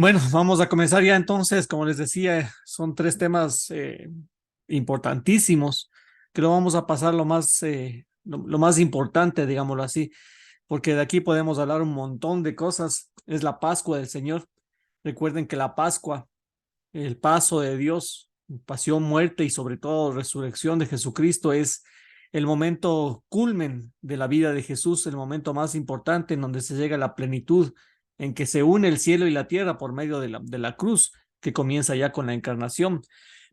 Bueno, vamos a comenzar ya entonces. Como les decía, son tres temas importantísimos que lo vamos a pasar lo más importante, digámoslo así, porque de aquí podemos hablar un montón de cosas. Es la Pascua del Señor. Recuerden que la Pascua, el paso de Dios, pasión, muerte y sobre todo resurrección de Jesucristo es el momento culmen de la vida de Jesús, el momento más importante en donde se llega a la plenitud, en que se une el cielo y la tierra por medio de la cruz, que comienza ya con la encarnación.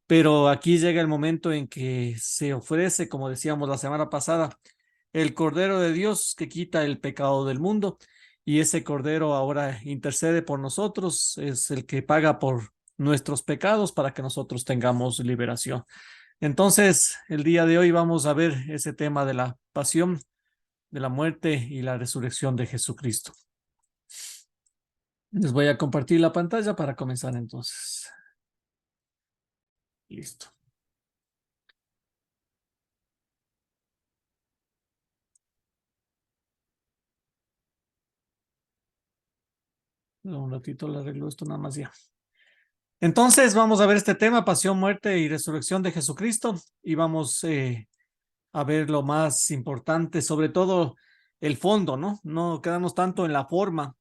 Pero aquí llega el momento en que se ofrece, como decíamos la semana pasada, el Cordero de Dios que quita el pecado del mundo. Y ese Cordero ahora intercede por nosotros, es el que paga por nuestros pecados para que nosotros tengamos liberación. Entonces, el día de hoy vamos a ver ese tema de la pasión, de la muerte y la resurrección de Jesucristo. Les voy a compartir la pantalla para comenzar entonces. Listo. Un ratito le arreglo esto nada más ya. Entonces, vamos a ver este tema, pasión, muerte y resurrección de Jesucristo, y vamos a ver lo más importante, sobre todo el fondo, ¿no? No quedarnos tanto en la forma.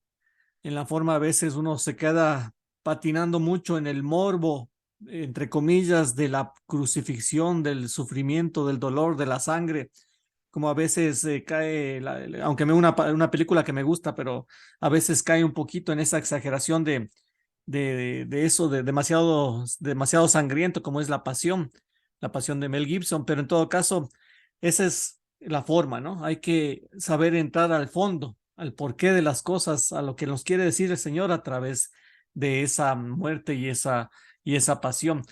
En la forma a veces uno se queda patinando mucho en el morbo, entre comillas, de la crucifixión, del sufrimiento, del dolor, de la sangre, como a veces cae, aunque una película que me gusta, pero a veces cae un poquito en esa exageración de eso, de demasiado sangriento como es la pasión de Mel Gibson, pero en todo caso, esa es la forma, ¿no? Hay que saber entrar al fondo, al porqué de las cosas, a lo que nos quiere decir el Señor a través de esa muerte y esa pasión.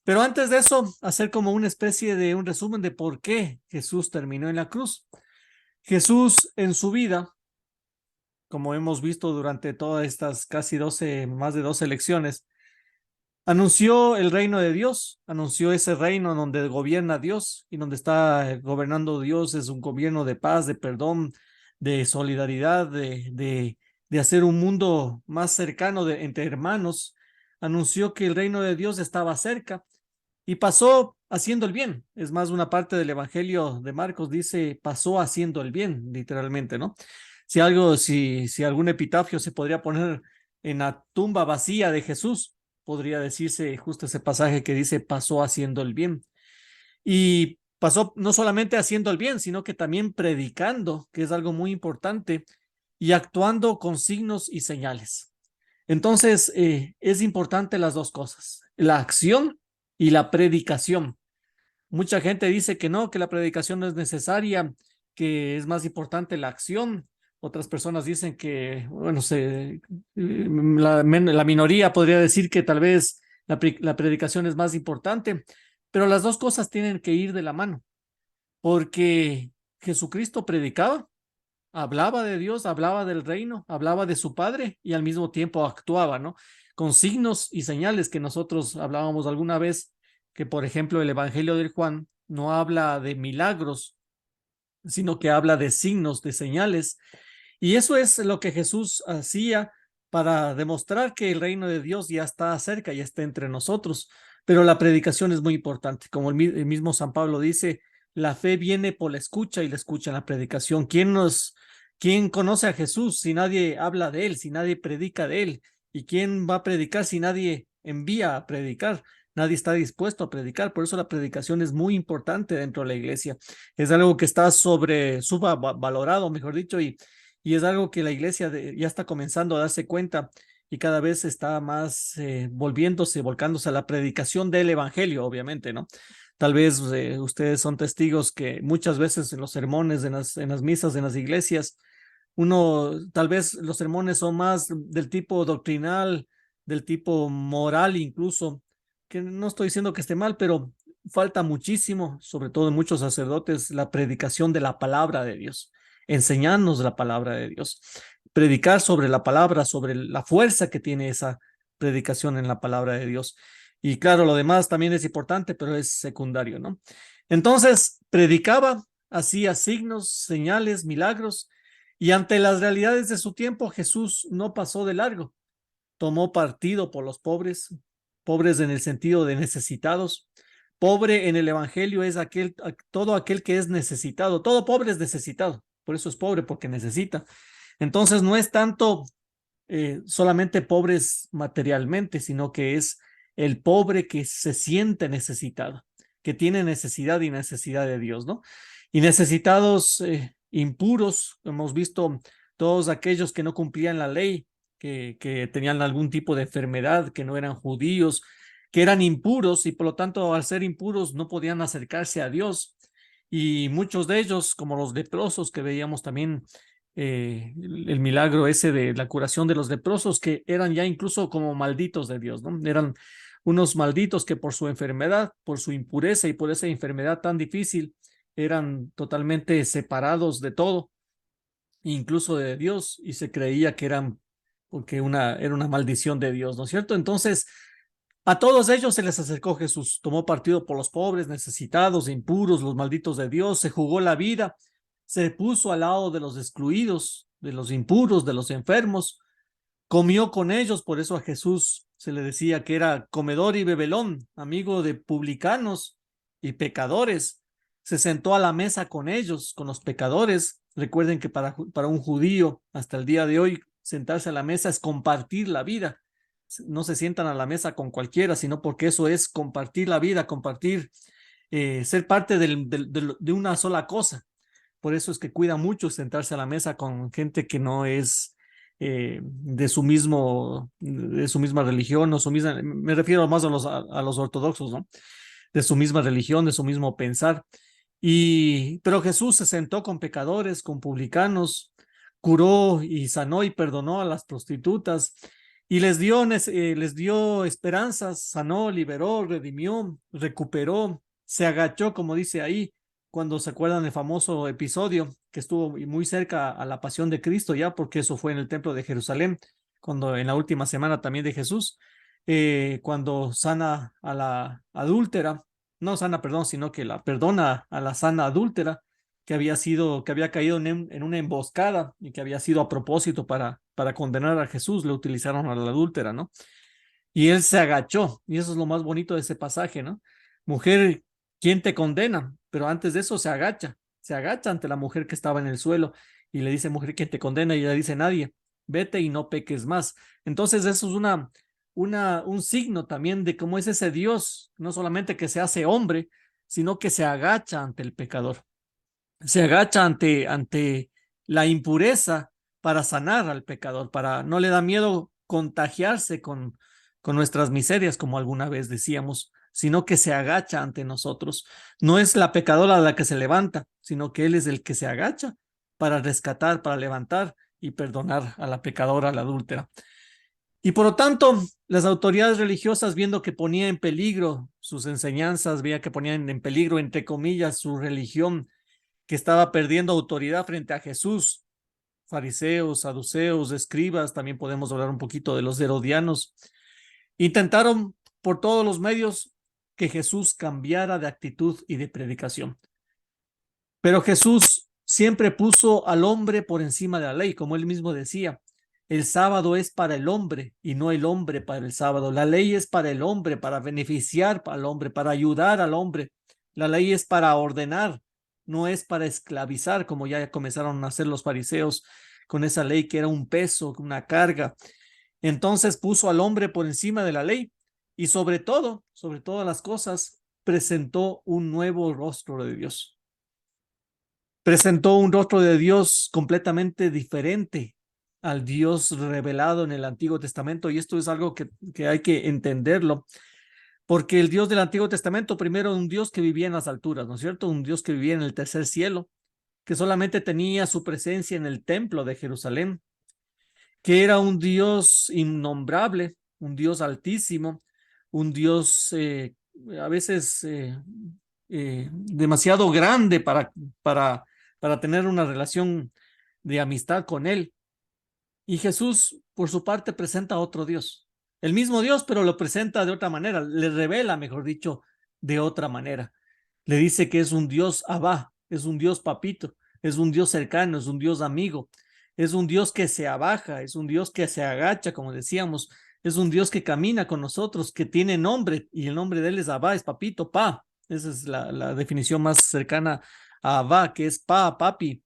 Pero antes de eso, hacer como una especie de un resumen de por qué Jesús terminó en la cruz. Jesús en su vida, como hemos visto durante todas estas casi 12, más de 12 lecciones, anunció el reino de Dios, anunció ese reino donde gobierna Dios y donde está gobernando Dios, es un gobierno de paz, de perdón, de solidaridad, de hacer un mundo más cercano entre hermanos. Anunció que el reino de Dios estaba cerca y pasó haciendo el bien. Es más, una parte del Evangelio de Marcos dice, pasó haciendo el bien, literalmente, ¿no? Si algún epitafio se podría poner en la tumba vacía de Jesús, podría decirse justo ese pasaje que dice, pasó haciendo el bien. Y pasó no solamente haciendo el bien, sino que también predicando, que es algo muy importante, y actuando con signos y señales. Entonces, es importante las dos cosas, la acción y la predicación. Mucha gente dice que no, que la predicación no es necesaria, que es más importante la acción. Otras personas dicen que, bueno, la minoría podría decir que tal vez la predicación es más importante, pero las dos cosas tienen que ir de la mano, porque Jesucristo predicaba, hablaba de Dios, hablaba del reino, hablaba de su Padre y al mismo tiempo actuaba, ¿no? Con signos y señales que nosotros hablábamos alguna vez, que por ejemplo el Evangelio de Juan no habla de milagros, sino que habla de signos, de señales. Y eso es lo que Jesús hacía para demostrar que el reino de Dios ya está cerca, ya está entre nosotros. Pero la predicación es muy importante. Como el mismo San Pablo dice, la fe viene por la escucha y la escucha en la predicación. ¿Quién conoce a Jesús si nadie habla de él, si nadie predica de él? ¿Y quién va a predicar si nadie envía a predicar? Nadie está dispuesto a predicar. Por eso la predicación es muy importante dentro de la iglesia. Es algo que está subvalorado, mejor dicho, y es algo que la iglesia ya está comenzando a darse cuenta y cada vez está más volcándose a la predicación del evangelio, obviamente, ¿no? Tal vez ustedes son testigos que muchas veces en los sermones, en las misas, en las iglesias, tal vez los sermones son más del tipo doctrinal, del tipo moral incluso, que no estoy diciendo que esté mal, pero falta muchísimo, sobre todo en muchos sacerdotes, la predicación de la palabra de Dios, enseñarnos la palabra de Dios, predicar sobre la palabra, sobre la fuerza que tiene esa predicación en la palabra de Dios. Y claro, lo demás también es importante, pero es secundario, ¿no? Entonces, predicaba, hacía signos, señales, milagros, y ante las realidades de su tiempo, Jesús no pasó de largo. tomó partido por los pobres, pobres en el sentido de necesitados. Pobre en el evangelio es todo aquel que es necesitado. Todo pobre es necesitado. Por eso es pobre, porque necesita. Entonces no es tanto solamente pobres materialmente, sino que es el pobre que se siente necesitado, que tiene necesidad y necesidad de Dios, ¿no? Y necesitados impuros, hemos visto todos aquellos que no cumplían la ley, que tenían algún tipo de enfermedad, que no eran judíos, que eran impuros y por lo tanto al ser impuros no podían acercarse a Dios. Y muchos de ellos, como los leprosos que veíamos también el milagro ese de la curación de los leprosos, que eran ya incluso como malditos de Dios, ¿no? Eran unos malditos que por su enfermedad, por su impureza y por esa enfermedad tan difícil, eran totalmente separados de todo, incluso de Dios, y se creía que eran, porque era una maldición de Dios, ¿no es cierto? Entonces, a todos ellos se les acercó Jesús, tomó partido por los pobres, necesitados, impuros, los malditos de Dios, se jugó la vida, se puso al lado de los excluidos, de los impuros, de los enfermos, comió con ellos, por eso a Jesús se le decía que era comedor y bebelón, amigo de publicanos y pecadores. Se sentó a la mesa con ellos, con los pecadores. Recuerden que para un judío hasta el día de hoy sentarse a la mesa es compartir la vida. No se sientan a la mesa con cualquiera, sino porque eso es compartir la vida, compartir, ser parte de una sola cosa. Por eso es que cuida mucho sentarse a la mesa con gente que no es de su misma religión, o su misma, me refiero más a los ortodoxos, ¿no? De su misma religión, de su mismo pensar. Pero Jesús se sentó con pecadores, con publicanos, curó y sanó y perdonó a las prostitutas y les dio esperanzas, sanó, liberó, redimió, recuperó, se agachó, como dice ahí, cuando se acuerdan el famoso episodio que estuvo muy cerca a la pasión de Cristo ya, porque eso fue en el templo de Jerusalén, cuando en la última semana también de Jesús, cuando sana a la adúltera, no sana, perdón, sino que la perdona a la sana adúltera que había caído en una emboscada y que había sido a propósito para condenar a Jesús, le utilizaron a la adúltera, ¿no? Y él se agachó, y eso es lo más bonito de ese pasaje, ¿no? Mujer, ¿quién te condena? Pero antes de eso se agacha ante la mujer que estaba en el suelo y le dice, mujer, ¿quién te condena? Y ella dice, nadie, vete y no peques más. Entonces eso es un signo también de cómo es ese Dios, no solamente que se hace hombre, sino que se agacha ante el pecador, se agacha ante la impureza para sanar al pecador, no le da miedo contagiarse con nuestras miserias, como alguna vez decíamos, sino que se agacha ante nosotros. No es la pecadora la que se levanta, sino que Él es el que se agacha para rescatar, para levantar y perdonar a la pecadora, a la adúltera. Y por lo tanto, las autoridades religiosas, viendo que ponía en peligro sus enseñanzas, veía que ponían en peligro, entre comillas, su religión, que estaba perdiendo autoridad frente a Jesús, fariseos, saduceos, escribas, también podemos hablar un poquito de los herodianos, intentaron por todos los medios que Jesús cambiara de actitud y de predicación. Pero Jesús siempre puso al hombre por encima de la ley, como él mismo decía. El sábado es para el hombre y no el hombre para el sábado. La ley es para el hombre, para beneficiar al hombre, para ayudar al hombre. La ley es para ordenar, no es para esclavizar, como ya comenzaron a hacer los fariseos con esa ley que era un peso, una carga. Entonces puso al hombre por encima de la ley y sobre todas las cosas, presentó un nuevo rostro de Dios. Presentó un rostro de Dios completamente diferente al Dios revelado en el Antiguo Testamento, y esto es algo que hay que entenderlo, porque el Dios del Antiguo Testamento, primero, un Dios que vivía en las alturas, ¿no es cierto? Un Dios que vivía en el tercer cielo, que solamente tenía su presencia en el templo de Jerusalén, que era un Dios innombrable, un Dios altísimo, un Dios a veces demasiado grande para tener una relación de amistad con él. Y Jesús, por su parte, presenta a otro Dios. El mismo Dios, pero lo presenta de otra manera, le revela, mejor dicho, de otra manera. Le dice que es un Dios Abba, es un Dios papito, es un Dios cercano, es un Dios amigo, es un Dios que se abaja, es un Dios que se agacha, como decíamos, Es un Dios que camina con nosotros, que tiene nombre, y el nombre de él es Abba, es papito, pa. Esa es la definición más cercana a Abba, que es pa, papi,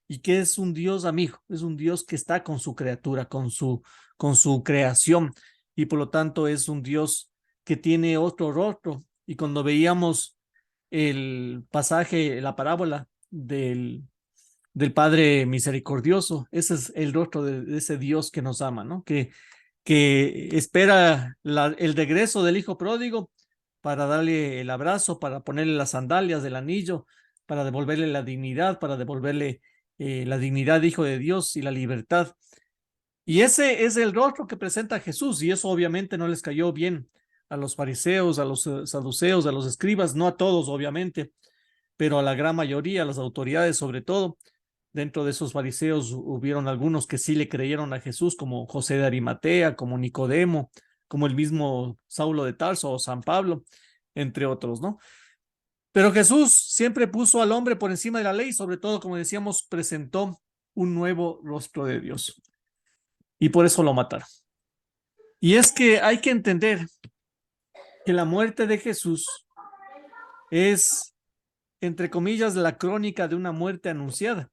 y que es un Dios amigo, es un Dios que está con su criatura, con su creación, y por lo tanto es un Dios que tiene otro rostro. Y cuando veíamos el pasaje, la parábola del Padre misericordioso, ese es el rostro de ese Dios que nos ama, ¿no? Que espera el regreso del hijo pródigo para darle el abrazo, para ponerle las sandalias del anillo, para devolverle la dignidad, para devolverle la dignidad de hijo de Dios y la libertad. Y ese es el rostro que presenta Jesús, y eso obviamente no les cayó bien a los fariseos, a los saduceos, a los escribas, no a todos, obviamente, pero a la gran mayoría, a las autoridades sobre todo. Dentro de esos fariseos hubieron algunos que sí le creyeron a Jesús, como José de Arimatea, como Nicodemo, como el mismo Saulo de Tarso o San Pablo, entre otros, ¿no? Pero Jesús siempre puso al hombre por encima de la ley, sobre todo, como decíamos, presentó un nuevo rostro de Dios, y por eso lo mataron. Y es que hay que entender que la muerte de Jesús es, entre comillas, la crónica de una muerte anunciada.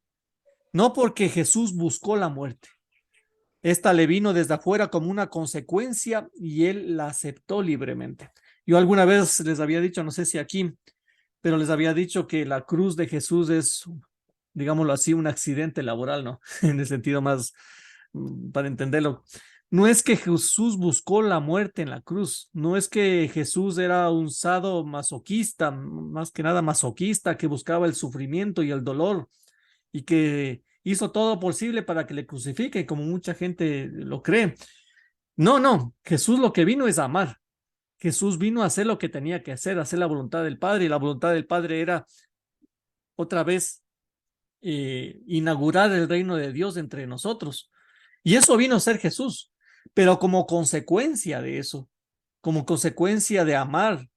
No porque Jesús buscó la muerte. Esta le vino desde afuera como una consecuencia y él la aceptó libremente. Yo alguna vez les había dicho, no sé si aquí, pero les había dicho que la cruz de Jesús es, digámoslo así, un accidente laboral, ¿no? En el sentido más, para entenderlo. No es que Jesús buscó la muerte en la cruz, no es que Jesús era un sadomasoquista, más que nada masoquista, que buscaba el sufrimiento y el dolor y que hizo todo posible para que le crucifiquen, como mucha gente lo cree. No, no, Jesús lo que vino es amar. Jesús vino a hacer lo que tenía que hacer, hacer la voluntad del Padre, y la voluntad del Padre era otra vez inaugurar el reino de Dios entre nosotros. Y eso vino a ser Jesús, pero como consecuencia de eso, como consecuencia de amar,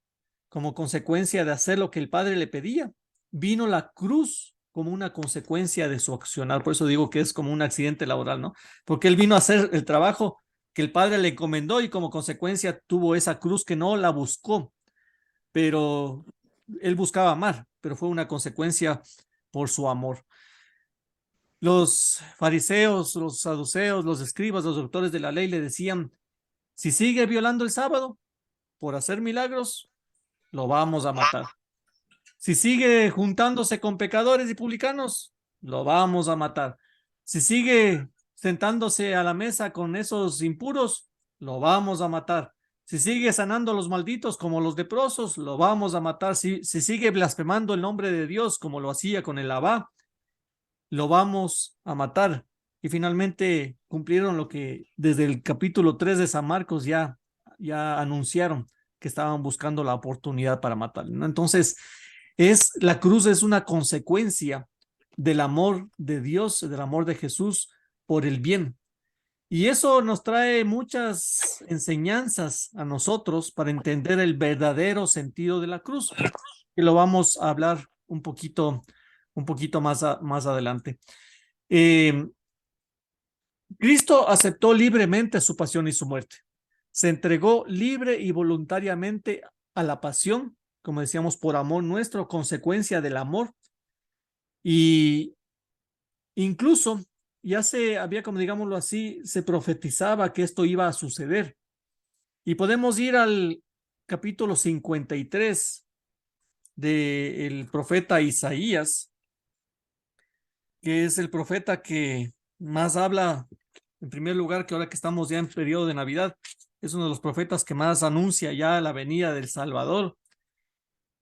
como consecuencia de hacer lo que el Padre le pedía, vino la cruz como una consecuencia de su accionar. Por eso digo que es como un accidente laboral, ¿no? Porque él vino a hacer el trabajo que el Padre le encomendó, y como consecuencia tuvo esa cruz que no la buscó, pero él buscaba amar, pero fue una consecuencia por su amor. Los fariseos, los saduceos, los escribas, los doctores de la ley le decían: si sigue violando el sábado por hacer milagros, lo vamos a matar. Si sigue juntándose con pecadores y publicanos, lo vamos a matar. Si sigue sentándose a la mesa con esos impuros, lo vamos a matar. Si sigue sanando a los malditos como los leprosos, lo vamos a matar. Si sigue blasfemando el nombre de Dios como lo hacía con el Abba, lo vamos a matar. Y finalmente cumplieron lo que desde el capítulo 3 de San Marcos ya anunciaron, que estaban buscando la oportunidad para matarle, ¿no? Entonces, la cruz es una consecuencia del amor de Dios, del amor de Jesús por el bien. Y eso nos trae muchas enseñanzas a nosotros para entender el verdadero sentido de la cruz, que lo vamos a hablar un poquito más adelante. Cristo aceptó libremente su pasión y su muerte. Se entregó libre y voluntariamente a la pasión, como decíamos, por amor nuestro, consecuencia del amor. Y incluso ya se había, como digámoslo así, se profetizaba que esto iba a suceder. Y podemos ir al capítulo 53 del profeta Isaías, que es el profeta que más habla, en primer lugar, que ahora que estamos ya en periodo de Navidad, es uno de los profetas que más anuncia ya la venida del Salvador,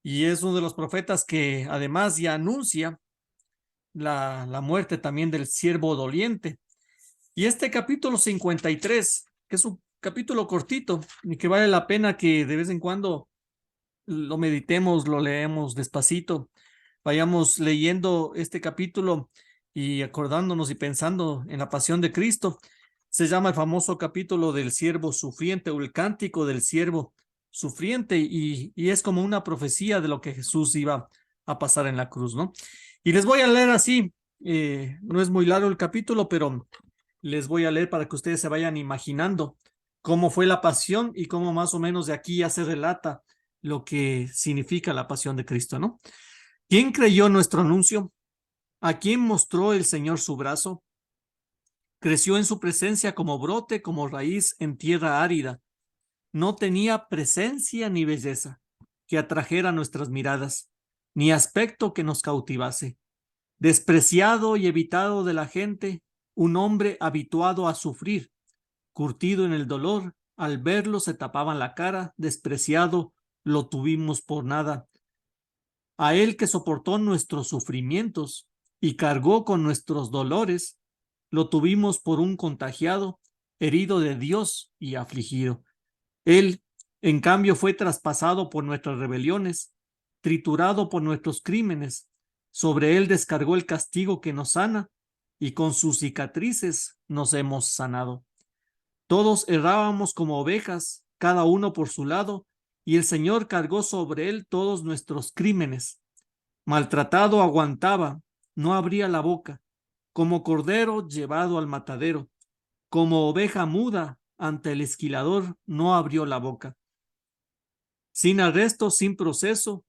y es uno de los profetas que además ya anuncia la muerte también del siervo doliente. Y este capítulo 53, que es un capítulo cortito y que vale la pena que de vez en cuando lo meditemos, lo leemos despacito, vayamos leyendo este capítulo y acordándonos y pensando en la pasión de Cristo. Se llama el famoso capítulo del siervo sufriente, o el cántico del siervo sufriente, y es como una profecía de lo que Jesús iba a pasar en la cruz, ¿no? Y les voy a leer así, no es muy largo el capítulo, pero les voy a leer para que ustedes se vayan imaginando cómo fue la pasión y cómo más o menos de aquí ya se relata lo que significa la pasión de Cristo, ¿no? ¿Quién creyó nuestro anuncio? ¿A quién mostró el Señor su brazo? Creció en su presencia como brote, como raíz en tierra árida. No tenía presencia ni belleza que atrajera nuestras miradas, ni aspecto que nos cautivase. Despreciado y evitado de la gente, un hombre habituado a sufrir, curtido en el dolor, al verlo se tapaban la cara, despreciado, lo tuvimos por nada. A él que soportó nuestros sufrimientos y cargó con nuestros dolores, lo tuvimos por un contagiado, herido de Dios y afligido. Él, en cambio, fue traspasado por nuestras rebeliones, triturado por nuestros crímenes. Sobre él descargó el castigo que nos sana, y con sus cicatrices nos hemos sanado. Todos errábamos como ovejas, cada uno por su lado, y el Señor cargó sobre él todos nuestros crímenes. Maltratado aguantaba, no abría la boca, como cordero llevado al matadero, como oveja muda ante el esquilador, no abrió la boca. Sin arresto, sin proceso,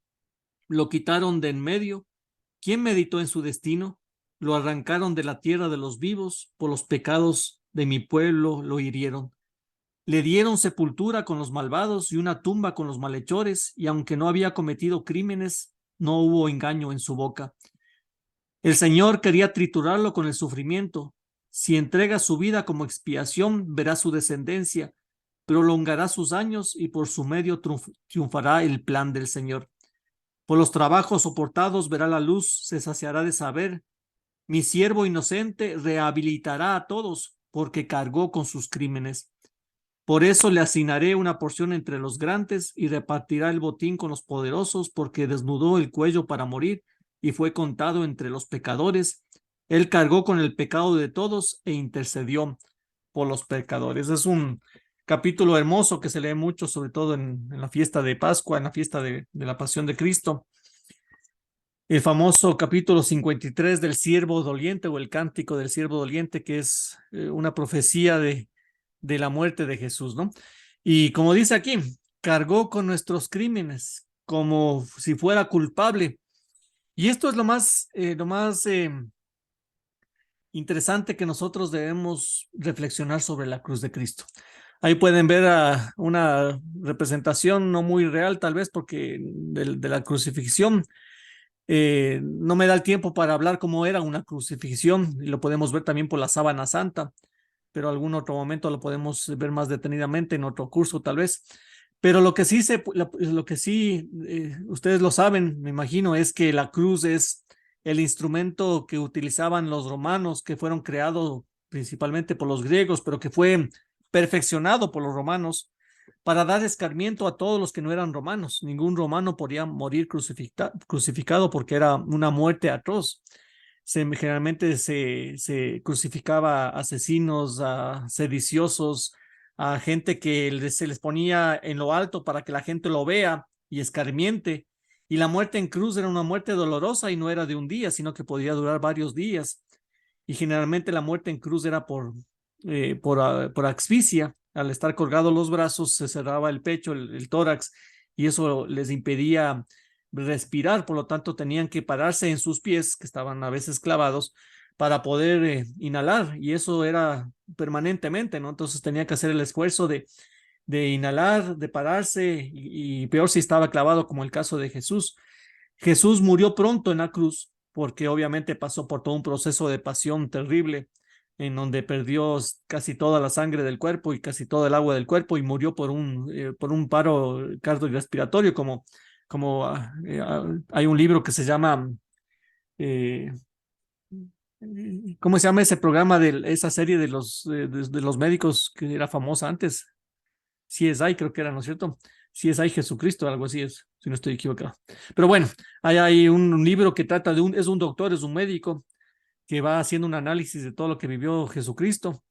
lo quitaron de en medio. ¿Quién meditó en su destino? Lo arrancaron de la tierra de los vivos, por los pecados de mi pueblo lo hirieron. Le dieron sepultura con los malvados y una tumba con los malhechores, y aunque no había cometido crímenes, no hubo engaño en su boca. El Señor quería triturarlo con el sufrimiento. Si entrega su vida como expiación, verá su descendencia, prolongará sus años y por su medio triunfará el plan del Señor. Por los trabajos soportados verá la luz, se saciará de saber. Mi siervo inocente rehabilitará a todos, porque cargó con sus crímenes. Por eso le asignaré una porción entre los grandes y repartirá el botín con los poderosos, porque desnudó el cuello para morir y fue contado entre los pecadores. Él cargó con el pecado de todos e intercedió por los pecadores. Es un capítulo hermoso que se lee mucho, sobre todo en la fiesta de Pascua, en la fiesta de la Pasión de Cristo. El famoso capítulo 53 del siervo doliente o el cántico del siervo doliente, que es una profecía de la muerte de Jesús, ¿no? Y como dice aquí, cargó con nuestros crímenes como si fuera culpable. Y esto es lo más interesante que nosotros debemos reflexionar sobre la cruz de Cristo. Ahí pueden ver una representación no muy real, tal vez, porque de la crucifixión. No me da el tiempo para hablar cómo era una crucifixión, y lo podemos ver también por la sábana santa, pero algún otro momento lo podemos ver más detenidamente en otro curso tal vez. Pero lo que sí ustedes lo saben, me imagino, es que la cruz es el instrumento que utilizaban los romanos, que fueron creados principalmente por los griegos, pero que fue perfeccionado por los romanos para dar escarmiento a todos los que no eran romanos. Ningún romano podía morir crucificado porque era una muerte atroz. Generalmente se crucificaba a asesinos, a sediciosos, a gente que se les ponía en lo alto para que la gente lo vea y escarmiente. Y la muerte en cruz era una muerte dolorosa y no era de un día, sino que podía durar varios días. Y generalmente la muerte en cruz era por asfixia. Al estar colgados los brazos, se cerraba el pecho, el tórax, y eso les impedía respirar, por lo tanto tenían que pararse en sus pies, que estaban a veces clavados, para poder inhalar, y eso era permanentemente, ¿no? Entonces tenía que hacer el esfuerzo de inhalar, de pararse, y peor si estaba clavado, como el caso de Jesús. Jesús murió pronto en la cruz, porque obviamente pasó por todo un proceso de pasión terrible, en donde perdió casi toda la sangre del cuerpo y casi todo el agua del cuerpo, y murió por un paro cardiorrespiratorio, hay un libro que se llama, eh, ¿cómo se llama ese programa de esa serie de los médicos que era famosa antes? CSI creo que era, ¿no es cierto? CSI Jesucristo, algo así es, si no estoy equivocado. Pero bueno, hay un libro que trata es un doctor, es un médico que va haciendo un análisis de todo lo que vivió Jesucristo,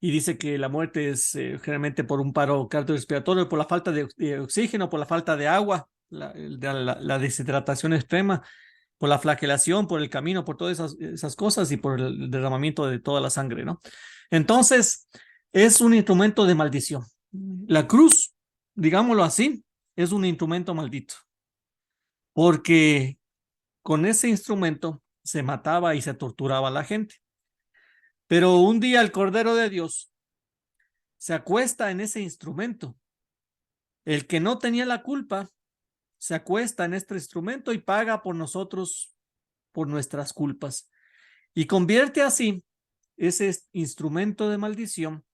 y dice que la muerte es generalmente por un paro cardiorrespiratorio, por la falta de oxígeno, por la falta de agua, la deshidratación extrema, por la flagelación, por el camino, por todas esas cosas y por el derramamiento de toda la sangre, ¿no? Entonces, es un instrumento de maldición. La cruz, digámoslo así, es un instrumento maldito, porque con ese instrumento se mataba y se torturaba a la gente. Pero un día el Cordero de Dios se acuesta en ese instrumento. El que no tenía la culpa se acuesta en este instrumento y paga por nosotros, por nuestras culpas. Y convierte así ese instrumento de maldición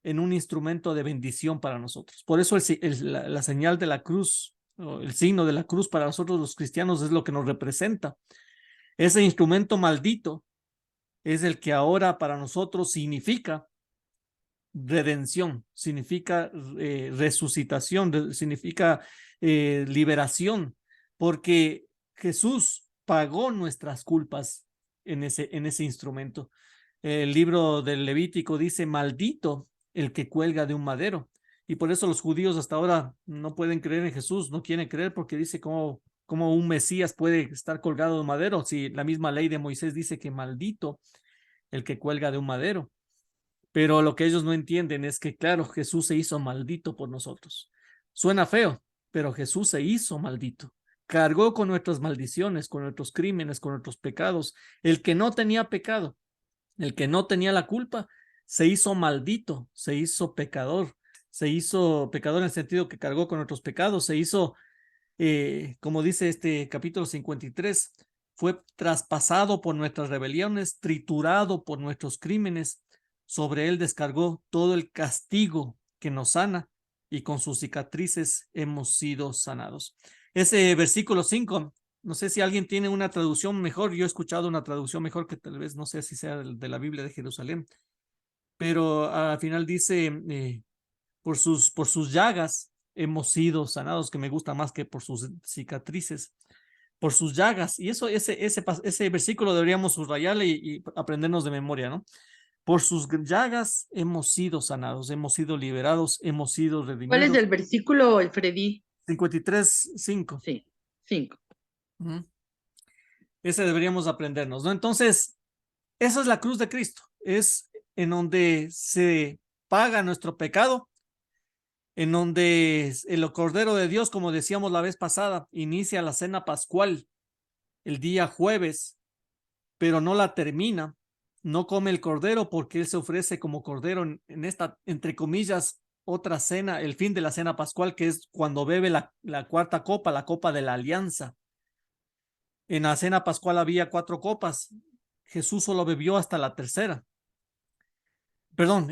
en un instrumento de bendición para nosotros. Por eso la señal de la cruz, o el signo de la cruz para nosotros los cristianos es lo que nos representa. Ese instrumento maldito es el que ahora para nosotros significa redención, significa resucitación, significa liberación, porque Jesús pagó nuestras culpas en ese instrumento. El libro del Levítico dice, maldito el que cuelga de un madero. Y por eso los judíos hasta ahora no pueden creer en Jesús, no quieren creer porque dice cómo un Mesías puede estar colgado de un madero, si la misma ley de Moisés dice que maldito el que cuelga de un madero. Pero lo que ellos no entienden es que, claro, Jesús se hizo maldito por nosotros. Suena feo, pero Jesús se hizo maldito. Cargó con nuestras maldiciones, con nuestros crímenes, con nuestros pecados. El que no tenía pecado, el que no tenía la culpa, se hizo maldito, se hizo pecador en el sentido que cargó con nuestros pecados, se hizo, como dice este capítulo 53, fue traspasado por nuestras rebeliones, triturado por nuestros crímenes. Sobre él descargó todo el castigo que nos sana y con sus cicatrices hemos sido sanados. Ese versículo 5, no sé si alguien tiene una traducción mejor. Yo he escuchado una traducción mejor que tal vez no sé si sea de la Biblia de Jerusalén, pero al final dice, por sus llagas hemos sido sanados, que me gusta más que por sus cicatrices, por sus llagas. Y eso, ese versículo deberíamos subrayarle y aprendernos de memoria, ¿no? Por sus llagas hemos sido sanados, hemos sido liberados, hemos sido ¿Cuál es redimidos. el versículo, el Freddy? 53:5. Sí, 5. Ese deberíamos aprendernos, ¿no? Entonces, esa es la cruz de Cristo. Es en donde se paga nuestro pecado, en donde el Cordero de Dios, como decíamos la vez pasada, inicia la cena pascual el día jueves, pero no la termina. No come el cordero porque él se ofrece como cordero en esta, entre comillas, otra cena, el fin de la cena pascual, que es cuando bebe la cuarta copa, la copa de la alianza. En la cena pascual había 4 copas. Jesús solo bebió hasta la tercera. Perdón,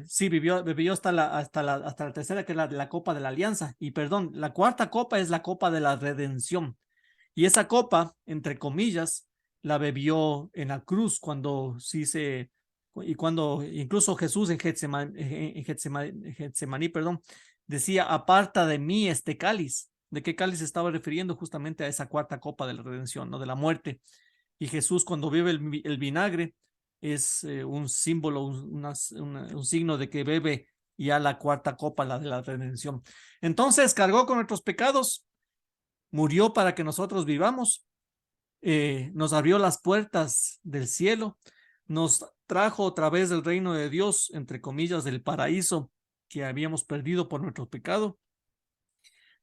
sí, bebió hasta la tercera, que es la copa de la alianza. Y perdón, la cuarta copa es la copa de la redención. Y esa copa, entre comillas, la bebió en la cruz cuando cuando incluso Jesús en Getsemaní, perdón, decía, aparta de mí este cáliz. ¿De qué cáliz estaba refiriendo? Justamente a esa cuarta copa de la redención, ¿no? De la muerte. Y Jesús cuando bebe el vinagre es un símbolo, un signo de que bebe ya la cuarta copa, la de la redención. Entonces cargó con nuestros pecados, murió para que nosotros vivamos, nos abrió las puertas del cielo, nos trajo otra vez del reino de Dios, entre comillas, del paraíso que habíamos perdido por nuestro pecado.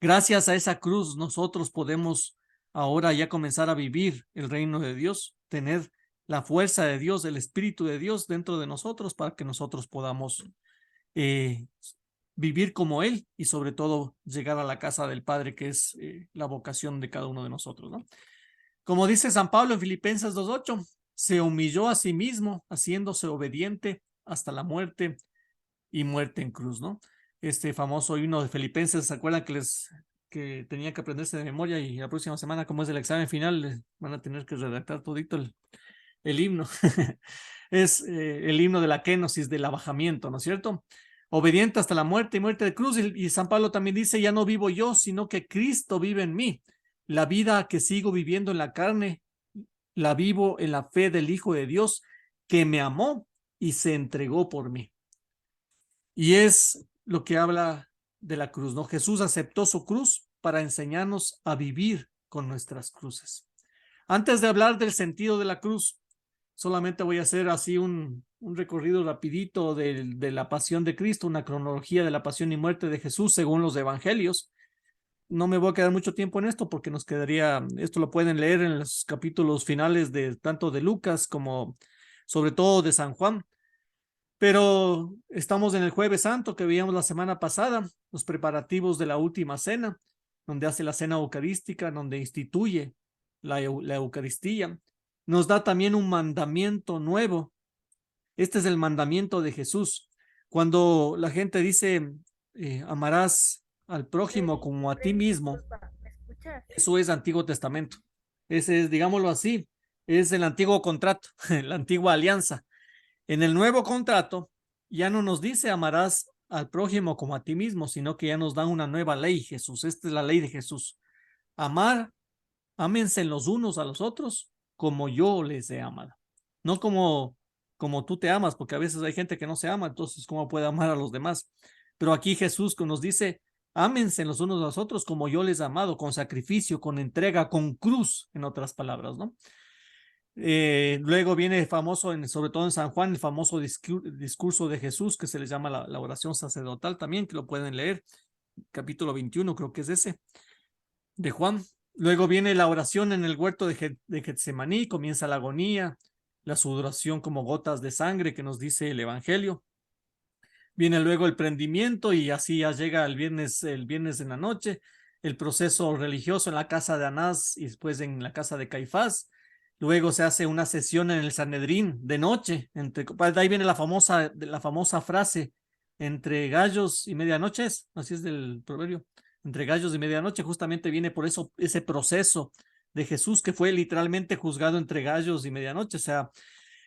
Gracias a esa cruz nosotros podemos ahora ya comenzar a vivir el reino de Dios, tener la fuerza de Dios, el Espíritu de Dios dentro de nosotros para que nosotros podamos eh, vivir como Él y sobre todo llegar a la casa del Padre, que es la vocación de cada uno de nosotros, ¿no? Como dice San Pablo en Filipenses 2:8, se humilló a sí mismo, haciéndose obediente hasta la muerte y muerte en cruz, ¿no? Este famoso himno de Filipenses, ¿se acuerdan que tenía que aprenderse de memoria? Y la próxima semana, como es el examen final, van a tener que redactar todito el himno. Es el himno de la kenosis, del abajamiento, ¿no es cierto? Obediente hasta la muerte y muerte de cruz. Y San Pablo también dice, ya no vivo yo, sino que Cristo vive en mí. La vida que sigo viviendo en la carne, la vivo en la fe del Hijo de Dios, que me amó y se entregó por mí. Y es lo que habla de la cruz, ¿no? Jesús aceptó su cruz para enseñarnos a vivir con nuestras cruces. Antes de hablar del sentido de la cruz, solamente voy a hacer así un recorrido rapidito de la pasión de Cristo, una cronología de la pasión y muerte de Jesús según los evangelios. No me voy a quedar mucho tiempo en esto porque nos quedaría, esto lo pueden leer en los capítulos finales de tanto de Lucas como sobre todo de San Juan. Pero estamos en el Jueves Santo que veíamos la semana pasada, los preparativos de la última cena, donde hace la cena eucarística, donde instituye la Eucaristía. Nos da también un mandamiento nuevo. Este es el mandamiento de Jesús. Cuando la gente dice, amarás al prójimo Freddy, como a ti Freddy, mismo, disculpa, ¿me escuchas? eso es Antiguo Testamento. Ese es, digámoslo así, es el antiguo contrato, la antigua alianza. En el nuevo contrato ya no nos dice amarás al prójimo como a ti mismo, sino que ya nos dan una nueva ley, Jesús. Esta es la ley de Jesús. Amar, ámense los unos a los otros como yo les he amado. No como tú te amas, porque a veces hay gente que no se ama, entonces ¿cómo puede amar a los demás? Pero aquí Jesús que nos dice, ámense los unos a los otros como yo les he amado, con sacrificio, con entrega, con cruz, en otras palabras, ¿no? Luego viene el famoso, sobre todo en San Juan, el famoso discurso de Jesús, que se le llama la oración sacerdotal también, que lo pueden leer, capítulo 21, creo que es ese, de Juan. Luego viene la oración en el huerto de Getsemaní, comienza la agonía, la sudoración como gotas de sangre que nos dice el Evangelio. Viene luego el prendimiento y así ya llega el viernes en la noche, el proceso religioso en la casa de Anás y después en la casa de Caifás. Luego se hace una sesión en el Sanedrín de noche. De ahí viene la famosa frase, entre gallos y medianoche, así es del proverbio, entre gallos y medianoche, justamente viene por eso ese proceso de Jesús que fue literalmente juzgado entre gallos y medianoche, o sea,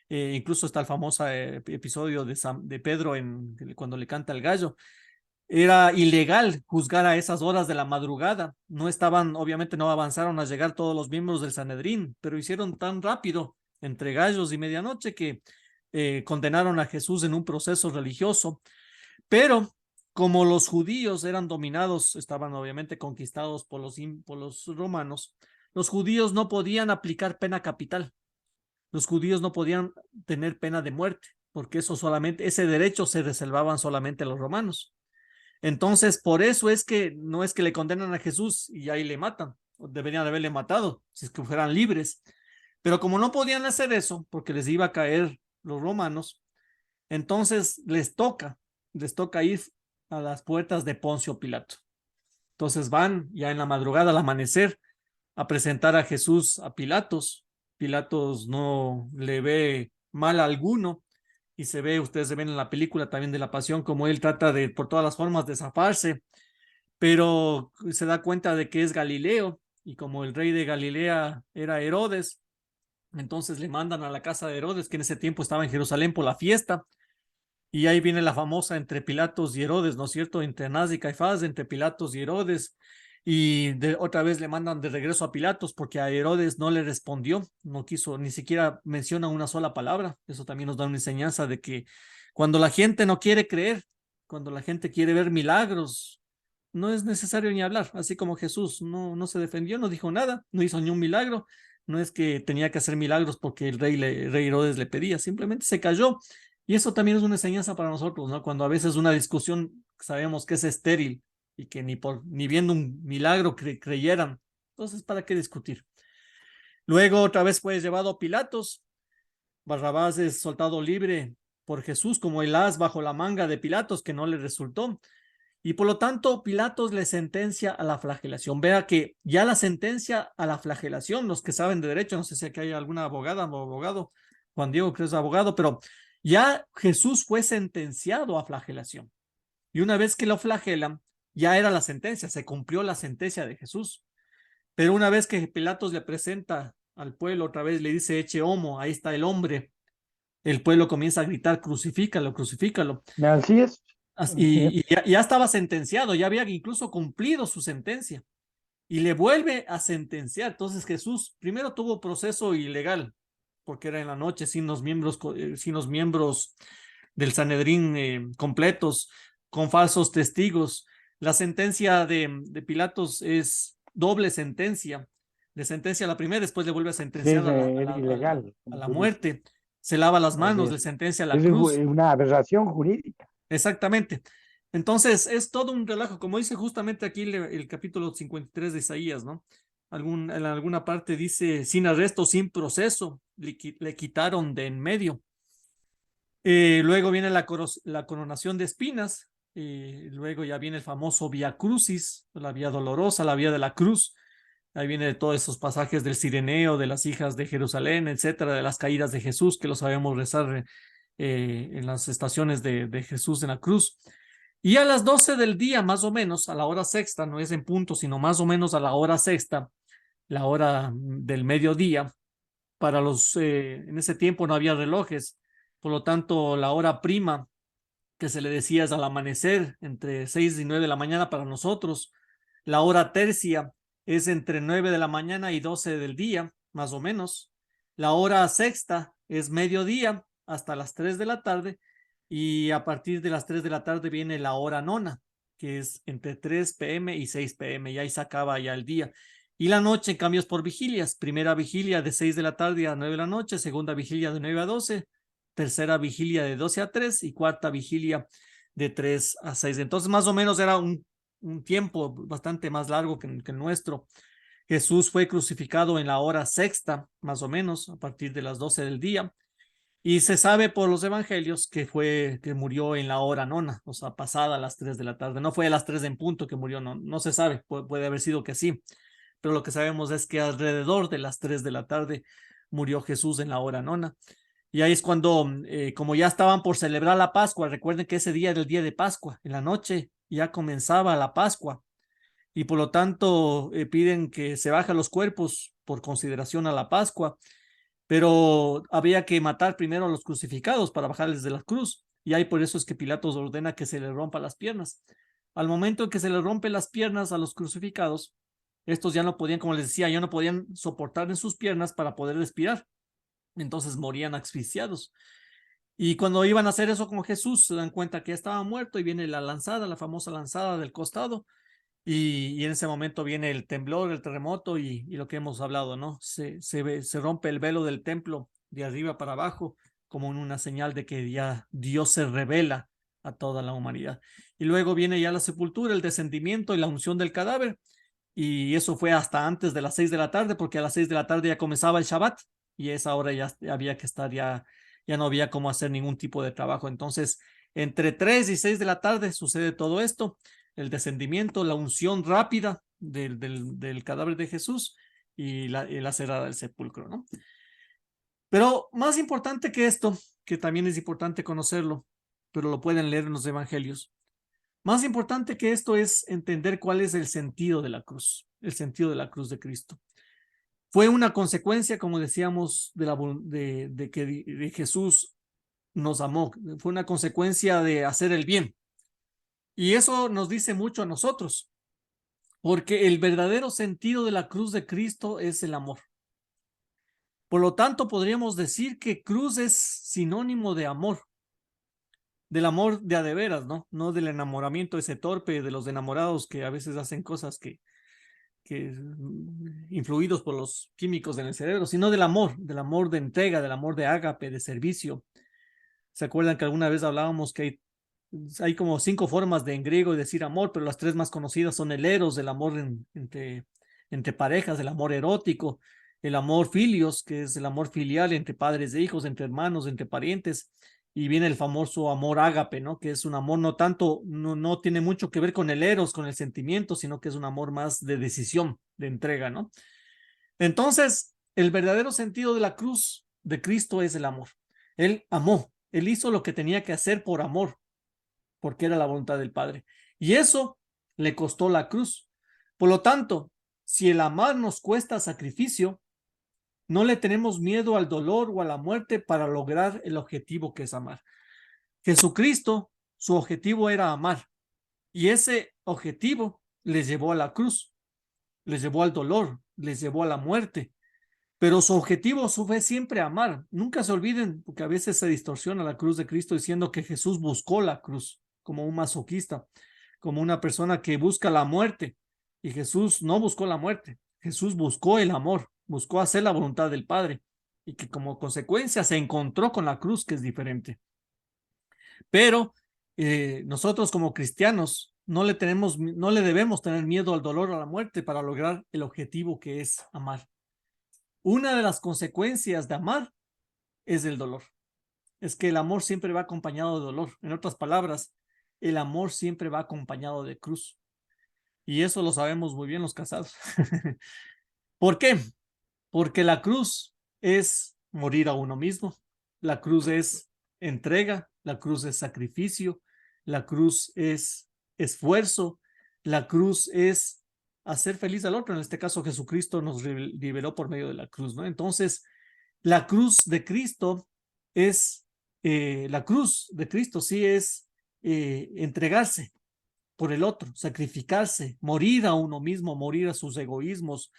incluso está el famoso episodio de Pedro cuando le canta el gallo. Era ilegal juzgar a esas horas de la madrugada. No estaban, obviamente no avanzaron a llegar todos los miembros del Sanedrín, pero hicieron tan rápido entre gallos y medianoche que condenaron a Jesús en un proceso religioso. Pero como los judíos eran dominados, estaban obviamente conquistados por los romanos, los judíos no podían aplicar pena capital. Los judíos no podían tener pena de muerte, porque ese derecho se reservaban solamente a los romanos. Entonces, por eso es que no es que le condenan a Jesús y ahí le matan, deberían haberle matado, si es que fueran libres. Pero como no podían hacer eso, porque les iba a caer los romanos, entonces les toca ir a las puertas de Poncio Pilato. Entonces van ya en la madrugada al amanecer a presentar a Jesús a Pilatos. Pilatos no le ve mal a alguno y ustedes se ven en la película también de la Pasión, como él trata de por todas las formas de zafarse, pero se da cuenta de que es Galileo y como el rey de Galilea era Herodes, entonces le mandan a la casa de Herodes, que en ese tiempo estaba en Jerusalén por la fiesta. Y ahí viene la famosa entre Pilatos y Herodes, ¿no es cierto? Entre Anás y Caifás, entre Pilatos y Herodes. Y otra vez le mandan de regreso a Pilatos porque a Herodes no le respondió, no quiso, ni siquiera menciona una sola palabra. Eso también nos da una enseñanza de que cuando la gente no quiere creer, cuando la gente quiere ver milagros, no es necesario ni hablar. Así como Jesús no se defendió, no dijo nada, no hizo ni un milagro. No es que tenía que hacer milagros porque el rey Herodes le pedía, simplemente se cayó. Y eso también es una enseñanza para nosotros, ¿no? Cuando a veces una discusión sabemos que es estéril y que ni viendo un milagro creyeran, entonces, ¿para qué discutir? Luego otra vez fue llevado a Pilatos. Barrabás es soltado libre por Jesús como el as bajo la manga de Pilatos que no le resultó. Y por lo tanto, Pilatos le sentencia a la flagelación. Vea que ya la sentencia a la flagelación, los que saben de derecho, no sé si aquí hay alguna abogada o abogado, Juan Diego creo que es abogado, pero ya Jesús fue sentenciado a flagelación. Y una vez que lo flagelan, ya era la sentencia, se cumplió la sentencia de Jesús. Pero una vez que Pilatos le presenta al pueblo, otra vez le dice, eche homo, ahí está el hombre, el pueblo comienza a gritar, crucifícalo, crucifícalo. Así es. Y ya estaba sentenciado, ya había incluso cumplido su sentencia y le vuelve a sentenciar. Entonces Jesús primero tuvo proceso ilegal porque era en la noche sin los miembros del Sanedrín completos, con falsos testigos. La sentencia de Pilatos es doble sentencia. Le sentencia a la primera, después le vuelve a Sí, sentenciar es ilegal, a como la tú dices. muerte. se lava las Así manos, es. le sentencia a la Es cruz. una aberración jurídica. Exactamente. Entonces, es todo un relajo, como dice justamente aquí el capítulo 53 de Isaías, ¿no? En alguna parte dice, sin arresto, sin proceso, le quitaron de en medio. Luego viene la coronación de espinas, luego ya viene el famoso Vía Crucis, la vía dolorosa, la vía de la cruz. Ahí viene de todos esos pasajes del Cireneo, de las hijas de Jerusalén, etcétera, de las caídas de Jesús, que lo sabemos rezar en las estaciones de Jesús en la cruz. Y a las 12 del día, más o menos, a la hora sexta, no es en punto, sino más o menos a la hora sexta, la hora del mediodía, en ese tiempo no había relojes, por lo tanto, la hora prima que se le decía es al amanecer, entre 6 y 9 de la mañana para nosotros. La hora tercia es entre 9 de la mañana y 12 del día, más o menos. La hora sexta es mediodía hasta las 3 de la tarde y a partir de las 3 de la tarde viene la hora nona, que es entre 3 p.m. y 6 p.m. y ahí se acaba ya el día. Y la noche, en cambio, es por vigilias. Primera vigilia de 6 de la tarde a 9 de la noche, segunda vigilia de 9 a 12, tercera vigilia de 12 a 3 y cuarta vigilia de 3 a 6. Entonces, más o menos era un tiempo bastante más largo que el nuestro. Jesús fue crucificado en la hora sexta, más o menos, a partir de las 12 del día. Y se sabe por los evangelios que murió en la hora nona, o sea, pasada las 3 de la tarde. No fue a las 3 en punto que murió, no se sabe, puede haber sido que sí. Pero lo que sabemos es que alrededor de las 3 de la tarde murió Jesús en la hora nona. Y ahí es cuando, como ya estaban por celebrar la Pascua, recuerden que ese día era el día de Pascua, en la noche ya comenzaba la Pascua y por lo tanto piden que se bajen los cuerpos por consideración a la Pascua, pero había que matar primero a los crucificados para bajarles de la cruz y ahí por eso es que Pilatos ordena que se les rompa las piernas. Al momento en que se les rompen las piernas a los crucificados, estos ya no podían, como les decía, ya no podían soportar en sus piernas para poder respirar. Entonces morían asfixiados. Y cuando iban a hacer eso con Jesús, se dan cuenta que ya estaba muerto y viene la lanzada, la famosa lanzada del costado. Y en ese momento viene el temblor, el terremoto y lo que hemos hablado, ¿no? Se rompe el velo del templo de arriba para abajo como en una señal de que ya Dios se revela a toda la humanidad. Y luego viene ya la sepultura, el descendimiento y la unción del cadáver. Y eso fue hasta antes de las 6 de la tarde, porque a las 6 de la tarde ya comenzaba el Shabbat y esa hora ya había que estar, ya no había cómo hacer ningún tipo de trabajo. Entonces, entre 3 y 6 de la tarde sucede todo esto, el descendimiento, la unción rápida del cadáver de Jesús y la cerrada del sepulcro, ¿no? Pero más importante que esto, que también es importante conocerlo, pero lo pueden leer en los evangelios, más importante que esto es entender cuál es el sentido de la cruz, el sentido de la cruz de Cristo. Fue una consecuencia, como decíamos, de que Jesús nos amó. Fue una consecuencia de hacer el bien. Y eso nos dice mucho a nosotros, porque el verdadero sentido de la cruz de Cristo es el amor. Por lo tanto, podríamos decir que cruz es sinónimo de amor, del amor de a de veras, ¿no? No del enamoramiento ese torpe de los enamorados que a veces hacen cosas que influidos por los químicos en el cerebro, sino del amor de entrega, del amor de ágape, de servicio. ¿Se acuerdan que alguna vez hablábamos que hay como 5 formas de en griego decir amor, pero las 3 más conocidas son el eros, el amor entre parejas, el amor erótico, el amor filios, que es el amor filial entre padres e hijos, entre hermanos, entre parientes, y viene el famoso amor ágape, ¿no? Que es un amor no tiene mucho que ver con el eros, con el sentimiento, sino que es un amor más de decisión, de entrega, ¿no? Entonces, el verdadero sentido de la cruz de Cristo es el amor. Él amó, él hizo lo que tenía que hacer por amor, porque era la voluntad del Padre. Y eso le costó la cruz. Por lo tanto, si el amar nos cuesta sacrificio, no le tenemos miedo al dolor o a la muerte para lograr el objetivo que es amar. Jesucristo, su objetivo era amar. Y ese objetivo les llevó a la cruz, les llevó al dolor, les llevó a la muerte. Pero su objetivo fue siempre amar. Nunca se olviden, porque a veces se distorsiona la cruz de Cristo diciendo que Jesús buscó la cruz como un masoquista, como una persona que busca la muerte. Y Jesús no buscó la muerte. Jesús buscó el amor, buscó hacer la voluntad del Padre. y que como consecuencia se encontró con la cruz, que es diferente. Pero nosotros como cristianos no le debemos tener miedo al dolor o a la muerte para lograr el objetivo que es amar. Una de las consecuencias de amar es el dolor. Es que el amor siempre va acompañado de dolor. En otras palabras, el amor siempre va acompañado de cruz. Y eso lo sabemos muy bien los casados. ¿Por qué? Porque la cruz es morir a uno mismo. La cruz es entrega. La cruz es sacrificio. La cruz es esfuerzo. La cruz es hacer feliz al otro. En este caso, Jesucristo nos liberó por medio de la cruz, ¿no? Entonces, la cruz de Cristo es, la cruz de Cristo sí es entregarse por el otro, sacrificarse, morir a uno mismo, morir a sus egoísmos,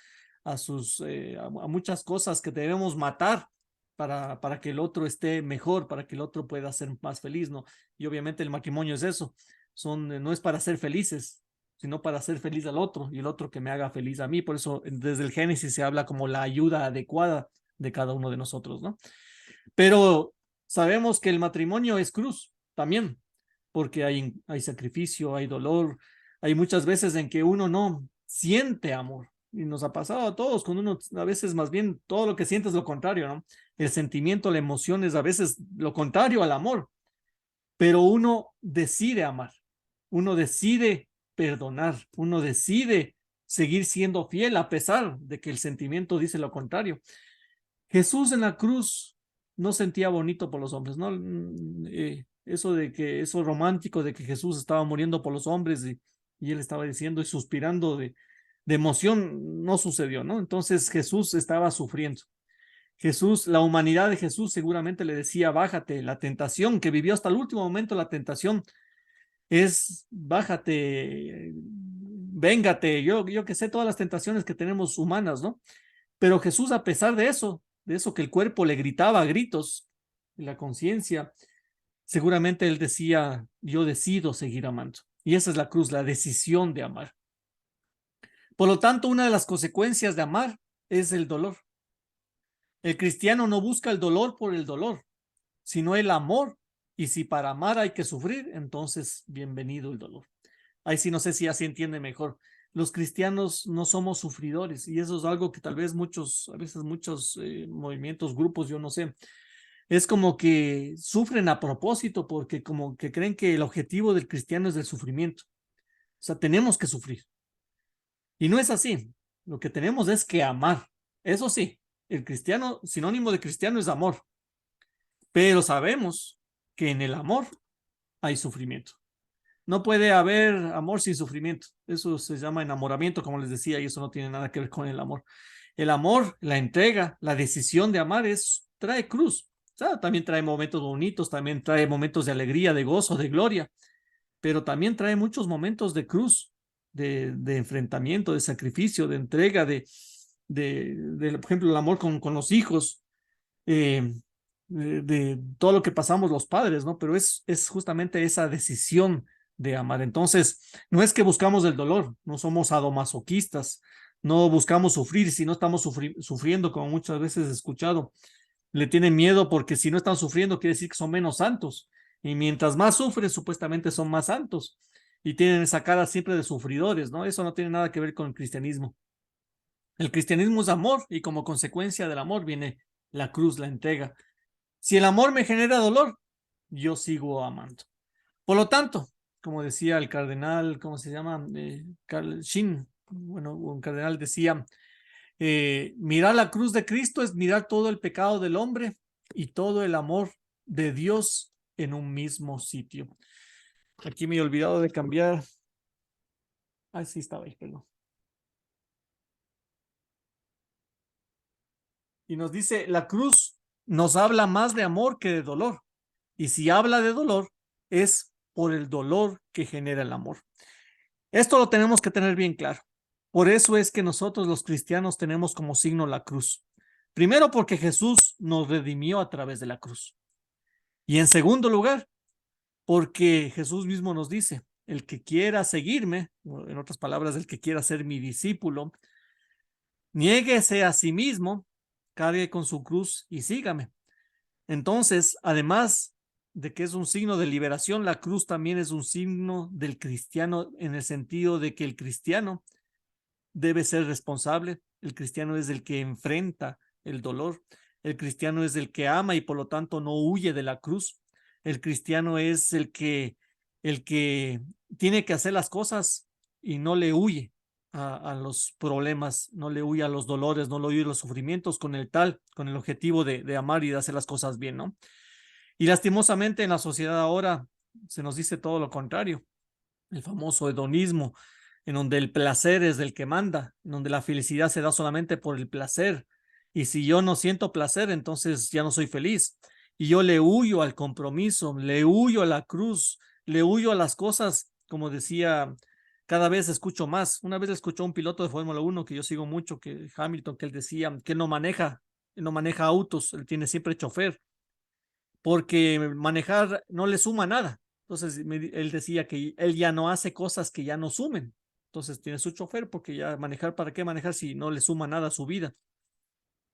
a muchas cosas que debemos matar para que el otro esté mejor, para que el otro pueda ser más feliz, ¿no? Y obviamente el matrimonio es eso, no es para ser felices, sino para hacer feliz al otro y el otro que me haga feliz a mí. Por eso desde el Génesis se habla como la ayuda adecuada de cada uno de nosotros, ¿no? Pero sabemos que el matrimonio es cruz también, porque hay sacrificio, hay dolor, hay muchas veces en que uno no siente amor. Y nos ha pasado a todos, cuando uno a veces más bien todo lo que siente es lo contrario, ¿no? El sentimiento, la emoción es a veces lo contrario al amor, pero uno decide amar, uno decide perdonar, uno decide seguir siendo fiel a pesar de que el sentimiento dice lo contrario. Jesús en la cruz no sentía bonito por los hombres, ¿no? Eso romántico de que Jesús estaba muriendo por los hombres y él estaba diciendo y suspirando de emoción, no sucedió, ¿no? Entonces Jesús estaba sufriendo. La humanidad de Jesús seguramente le decía, bájate, la tentación que vivió hasta el último momento, la tentación es, bájate, véngate, yo que sé todas las tentaciones que tenemos humanas, ¿no? Pero Jesús, a pesar de eso que el cuerpo le gritaba a gritos, la conciencia, seguramente él decía, yo decido seguir amando. Y esa es la cruz, la decisión de amar. Por lo tanto, una de las consecuencias de amar es el dolor. El cristiano no busca el dolor por el dolor, sino el amor. Y si para amar hay que sufrir, entonces bienvenido el dolor. Ahí sí no sé si así entiende mejor. Los cristianos no somos sufridores y eso es algo que tal vez a veces muchos movimientos, grupos, yo no sé, es como que sufren a propósito porque como que creen que el objetivo del cristiano es el sufrimiento. O sea, tenemos que sufrir. Y no es así. Lo que tenemos es que amar. Eso sí, el cristiano, sinónimo de cristiano es amor. Pero sabemos que en el amor hay sufrimiento. No puede haber amor sin sufrimiento. Eso se llama enamoramiento, como les decía, y eso no tiene nada que ver con el amor. El amor, la entrega, la decisión de amar trae cruz. O sea, también trae momentos bonitos, también trae momentos de alegría, de gozo, de gloria, pero también trae muchos momentos de cruz, de enfrentamiento, de sacrificio, de entrega, por ejemplo, el amor con los hijos, eh, de todo lo que pasamos los padres, ¿no? Pero es justamente esa decisión de amar. Entonces, no es que buscamos el dolor, no somos sadomasoquistas, no buscamos sufrir, si no estamos sufriendo, como muchas veces he escuchado, le tienen miedo porque si no están sufriendo quiere decir que son menos santos. Y mientras más sufren, supuestamente son más santos. Y tienen esa cara siempre de sufridores, ¿no? Eso no tiene nada que ver con el cristianismo. El cristianismo es amor y como consecuencia del amor viene la cruz, la entrega. Si el amor me genera dolor, yo sigo amando. Por lo tanto, como decía el cardenal, ¿cómo se llama? Carl Shin, bueno, un cardenal decía, mirar la cruz de Cristo es mirar todo el pecado del hombre y todo el amor de Dios en un mismo sitio. Aquí me he olvidado de cambiar. Ah, sí, estaba ahí, perdón. Y nos dice, la cruz nos habla más de amor que de dolor. Y si habla de dolor, es por el dolor que genera el amor. Esto lo tenemos que tener bien claro. Por eso es que nosotros los cristianos tenemos como signo la cruz. Primero porque Jesús nos redimió a través de la cruz. Y en segundo lugar, porque Jesús mismo nos dice, el que quiera seguirme, en otras palabras, el que quiera ser mi discípulo, niéguese a sí mismo, cargue con su cruz y sígame. Entonces, además de que es un signo de liberación, la cruz también es un signo del cristiano en el sentido de que el cristiano debe ser responsable. El cristiano es el que enfrenta el dolor. El cristiano es el que ama y por lo tanto no huye de la cruz. El cristiano es el que tiene que hacer las cosas y no le huye a los problemas, no le huye a los dolores, no le huye a los sufrimientos con con el objetivo de amar y de hacer las cosas bien, ¿no? Y lastimosamente en la sociedad ahora se nos dice todo lo contrario, el famoso hedonismo, en donde el placer es el que manda, en donde la felicidad se da solamente por el placer. Y si yo no siento placer, entonces ya no soy feliz. Y yo le huyo al compromiso, le huyo a la cruz, le huyo a las cosas, como decía, cada vez escucho más. Una vez escuchó un piloto de Fórmula 1 que yo sigo mucho, que Hamilton, que él decía que no maneja autos, él tiene siempre chofer porque manejar no le suma nada. Entonces, él decía que él ya no hace cosas que ya no sumen. Entonces, tiene su chofer porque ya manejar, ¿para qué manejar si no le suma nada a su vida?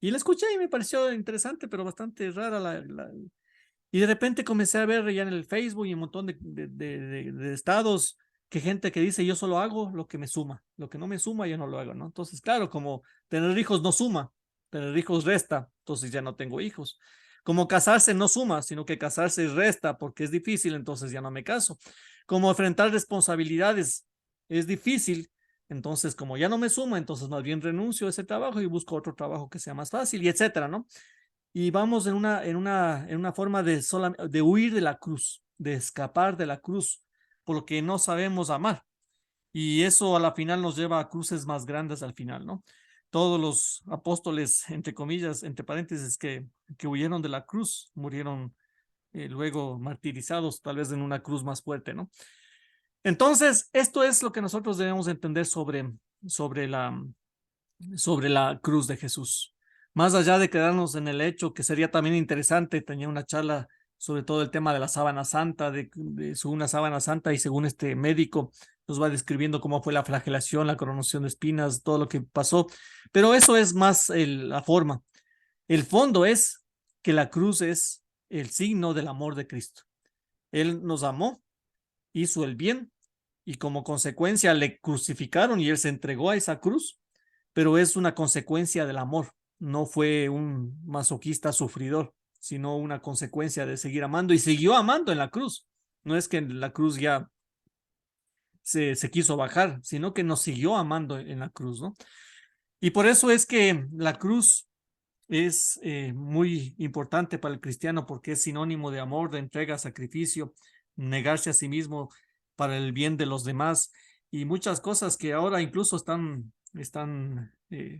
Y la escuché y me pareció interesante, pero bastante rara y de repente comencé a ver ya en el Facebook y un montón de estados que gente que dice yo solo hago lo que me suma, lo que no me suma yo no lo hago, ¿no? Entonces, claro, como tener hijos no suma, tener hijos resta, entonces ya no tengo hijos. Como casarse no suma, sino que casarse resta porque es difícil, entonces ya no me caso. Como enfrentar responsabilidades es difícil, entonces como ya no me suma, entonces más bien renuncio a ese trabajo y busco otro trabajo que sea más fácil y etcétera, ¿no? Y vamos en una forma de huir de la cruz, de escapar de la cruz, porque no sabemos amar. Y eso a la final nos lleva a cruces más grandes al final, ¿no? Todos los apóstoles, entre comillas, entre paréntesis, que huyeron de la cruz, murieron luego martirizados, tal vez en una cruz más fuerte, ¿no? Entonces, esto es lo que nosotros debemos entender sobre sobre la cruz de Jesús. Más allá de quedarnos en el hecho, que sería también interesante, tenía una charla sobre todo el tema de la sábana santa, según la sábana santa y según este médico, nos va describiendo cómo fue la flagelación, la coronación de espinas, todo lo que pasó. Pero eso es más la forma. El fondo es que la cruz es el signo del amor de Cristo. Él nos amó, hizo el bien y como consecuencia le crucificaron y él se entregó a esa cruz, pero es una consecuencia del amor. No fue un masoquista sufridor, sino una consecuencia de seguir amando y siguió amando en la cruz. No es que en la cruz ya se quiso bajar, sino que nos siguió amando en la cruz, ¿no? Y por eso es que la cruz es muy importante para el cristiano porque es sinónimo de amor, de entrega, sacrificio, negarse a sí mismo para el bien de los demás y muchas cosas que ahora incluso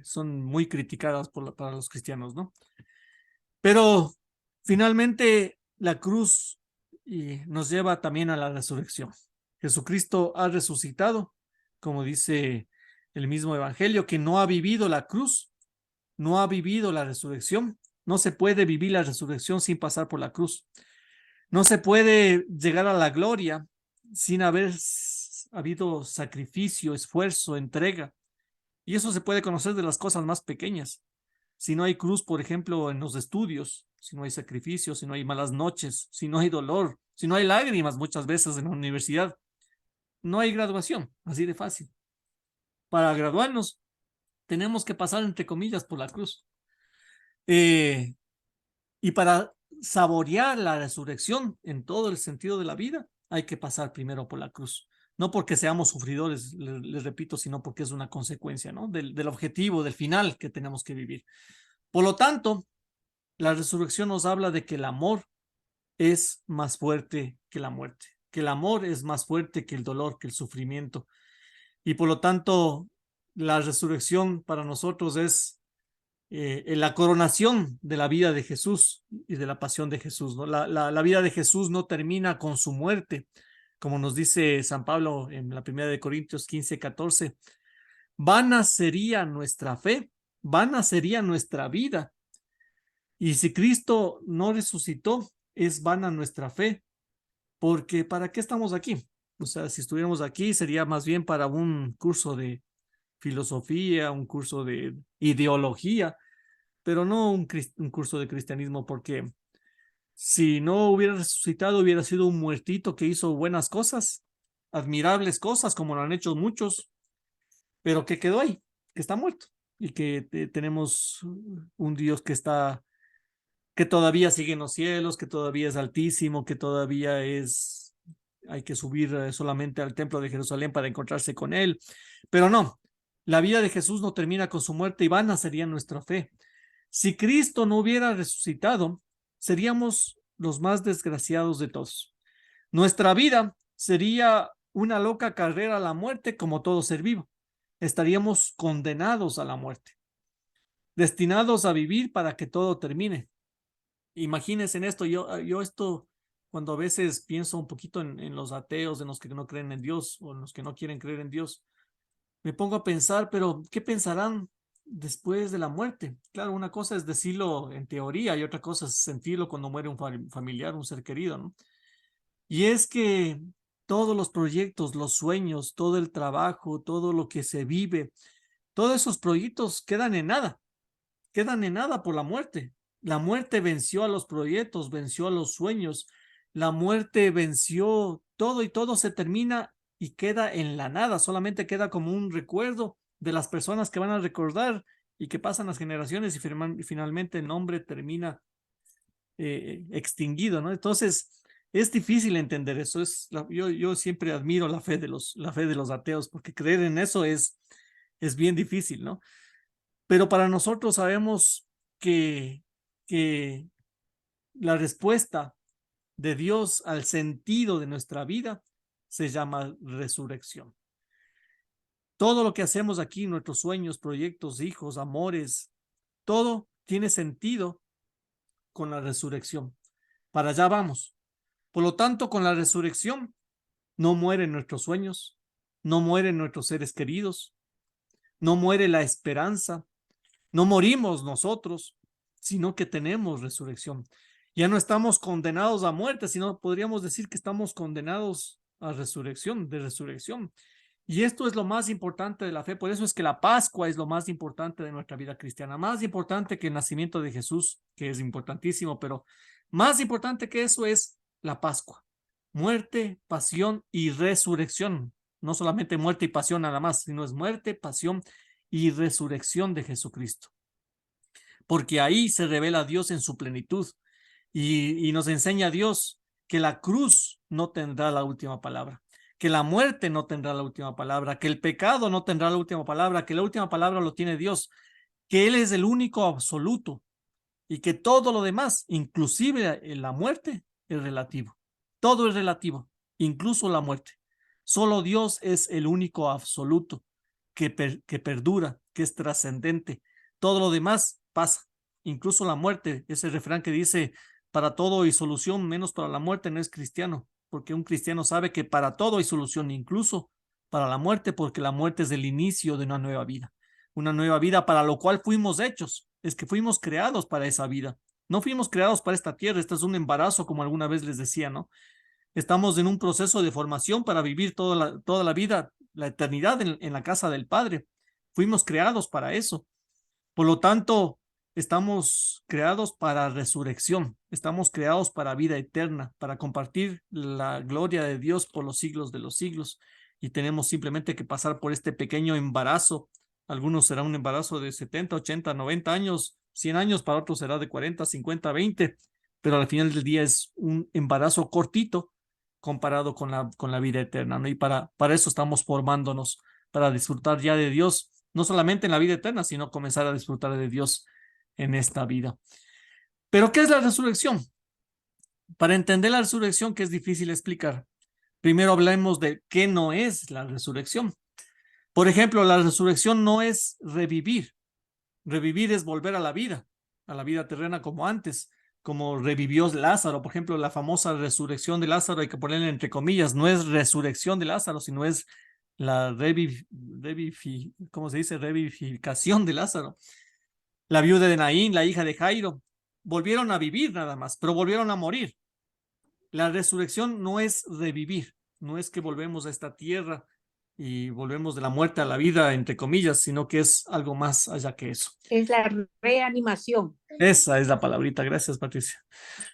son muy criticadas para los cristianos, ¿no? Pero finalmente la cruz nos lleva también a la resurrección. Jesucristo ha resucitado, como dice el mismo evangelio, que no ha vivido la cruz, no ha vivido la resurrección. No se puede vivir la resurrección sin pasar por la cruz. No se puede llegar a la gloria sin haber habido sacrificio, esfuerzo, entrega. Y eso se puede conocer de las cosas más pequeñas. Si no hay cruz, por ejemplo, en los estudios, si no hay sacrificio, si no hay malas noches, si no hay dolor, si no hay lágrimas muchas veces en la universidad, no hay graduación, así de fácil. Para graduarnos, tenemos que pasar, entre comillas, por la cruz. Y para saborear la resurrección en todo el sentido de la vida, hay que pasar primero por la cruz. No porque seamos sufridores, les repito, sino porque es una consecuencia, ¿no? Del objetivo, del final que tenemos que vivir. Por lo tanto, la resurrección nos habla de que el amor es más fuerte que la muerte, que el amor es más fuerte que el dolor, que el sufrimiento. Y por lo tanto, la resurrección para nosotros es la coronación de la vida de Jesús y de la pasión de Jesús, ¿no? La vida de Jesús no termina con su muerte, como nos dice San Pablo en la primera de Corintios 15:14. Vana sería nuestra fe, vana sería nuestra vida. Y si Cristo no resucitó, es vana nuestra fe, porque ¿para qué estamos aquí? O sea, si estuviéramos aquí sería más bien para un curso de filosofía, un curso de ideología, pero no un curso de cristianismo, porque si no hubiera resucitado, hubiera sido un muertito que hizo buenas cosas, admirables cosas, como lo han hecho muchos, pero que quedó ahí, que está muerto, y que tenemos un Dios que todavía sigue en los cielos, que todavía es altísimo, que todavía hay que subir solamente al templo de Jerusalén para encontrarse con él. Pero no, la vida de Jesús no termina con su muerte y vana sería nuestra fe. Si Cristo no hubiera resucitado, seríamos los más desgraciados de todos. Nuestra vida sería una loca carrera a la muerte como todo ser vivo. Estaríamos condenados a la muerte, destinados a vivir para que todo termine. Imagínense en esto, yo esto, cuando a veces pienso un poquito en los ateos, en los que no creen en Dios o en los que no quieren creer en Dios, me pongo a pensar, pero ¿qué pensarán después de la muerte? Claro, una cosa es decirlo en teoría y otra cosa es sentirlo cuando muere un familiar, un ser querido, ¿no? Y es que todos los proyectos, los sueños, todo el trabajo, todo lo que se vive, todos esos proyectos quedan en nada por la muerte. La muerte venció a los proyectos, venció a los sueños, la muerte venció todo y todo se termina y queda en la nada, solamente queda como un recuerdo de las personas que van a recordar y que pasan las generaciones y finalmente el nombre termina extinguido, ¿no? Entonces, es difícil entender eso. Yo siempre admiro la fe de los ateos, porque creer en eso es bien difícil, ¿no? Pero para nosotros sabemos que la respuesta de Dios al sentido de nuestra vida se llama resurrección. Todo lo que hacemos aquí, nuestros sueños, proyectos, hijos, amores, todo tiene sentido con la resurrección. Para allá vamos. Por lo tanto, con la resurrección no mueren nuestros sueños, no mueren nuestros seres queridos, no muere la esperanza, no morimos nosotros, sino que tenemos resurrección. Ya no estamos condenados a muerte, sino podríamos decir que estamos condenados a resurrección, de resurrección. Y esto es lo más importante de la fe. Por eso es que la Pascua es lo más importante de nuestra vida cristiana. Más importante que el nacimiento de Jesús, que es importantísimo, pero más importante que eso es la Pascua. Muerte, pasión y resurrección. No solamente muerte y pasión nada más, sino es muerte, pasión y resurrección de Jesucristo. Porque ahí se revela Dios en su plenitud y nos enseña Dios que la cruz no tendrá la última palabra, que la muerte no tendrá la última palabra, que el pecado no tendrá la última palabra, que la última palabra lo tiene Dios, que Él es el único absoluto y que todo lo demás, inclusive la muerte, es relativo. Todo es relativo, incluso la muerte. Solo Dios es el único absoluto que perdura, que es trascendente. Todo lo demás pasa, incluso la muerte. Ese refrán que dice, para todo hay solución, menos para la muerte, no es cristiano, porque un cristiano sabe que para todo hay solución, incluso para la muerte, porque la muerte es el inicio de una nueva vida para lo cual fuimos hechos, es que fuimos creados para esa vida. No fuimos creados para esta tierra, este es un embarazo, como alguna vez les decía, ¿no? Estamos en un proceso de formación para vivir toda la vida, la eternidad en la casa del Padre. Fuimos creados para eso. Por lo tanto, estamos creados para resurrección, estamos creados para vida eterna, para compartir la gloria de Dios por los siglos de los siglos. Y tenemos simplemente que pasar por este pequeño embarazo. Algunos será un embarazo de 70, 80, 90 años, 100 años, para otros será de 40, 50, 20, pero al final del día es un embarazo cortito comparado con la vida eterna, ¿no? Y para eso estamos formándonos, para disfrutar ya de Dios, no solamente en la vida eterna, sino comenzar a disfrutar de Dios en esta vida. Pero, ¿qué es la resurrección? Para entender la resurrección, que es difícil explicar, primero hablemos de qué no es la resurrección. Por ejemplo, la resurrección no es revivir. Revivir es volver a la vida terrena como antes, como revivió Lázaro. Por ejemplo, la famosa resurrección de Lázaro, hay que ponerle entre comillas, no es resurrección de Lázaro, sino es la ¿cómo se dice? Revivificación de Lázaro. La viuda de Naín, la hija de Jairo, volvieron a vivir nada más, pero volvieron a morir. La resurrección no es revivir, no es que volvemos a esta tierra y volvemos de la muerte a la vida, entre comillas, sino que es algo más allá que eso. Es la reanimación. Esa es la palabrita. Gracias, Patricia.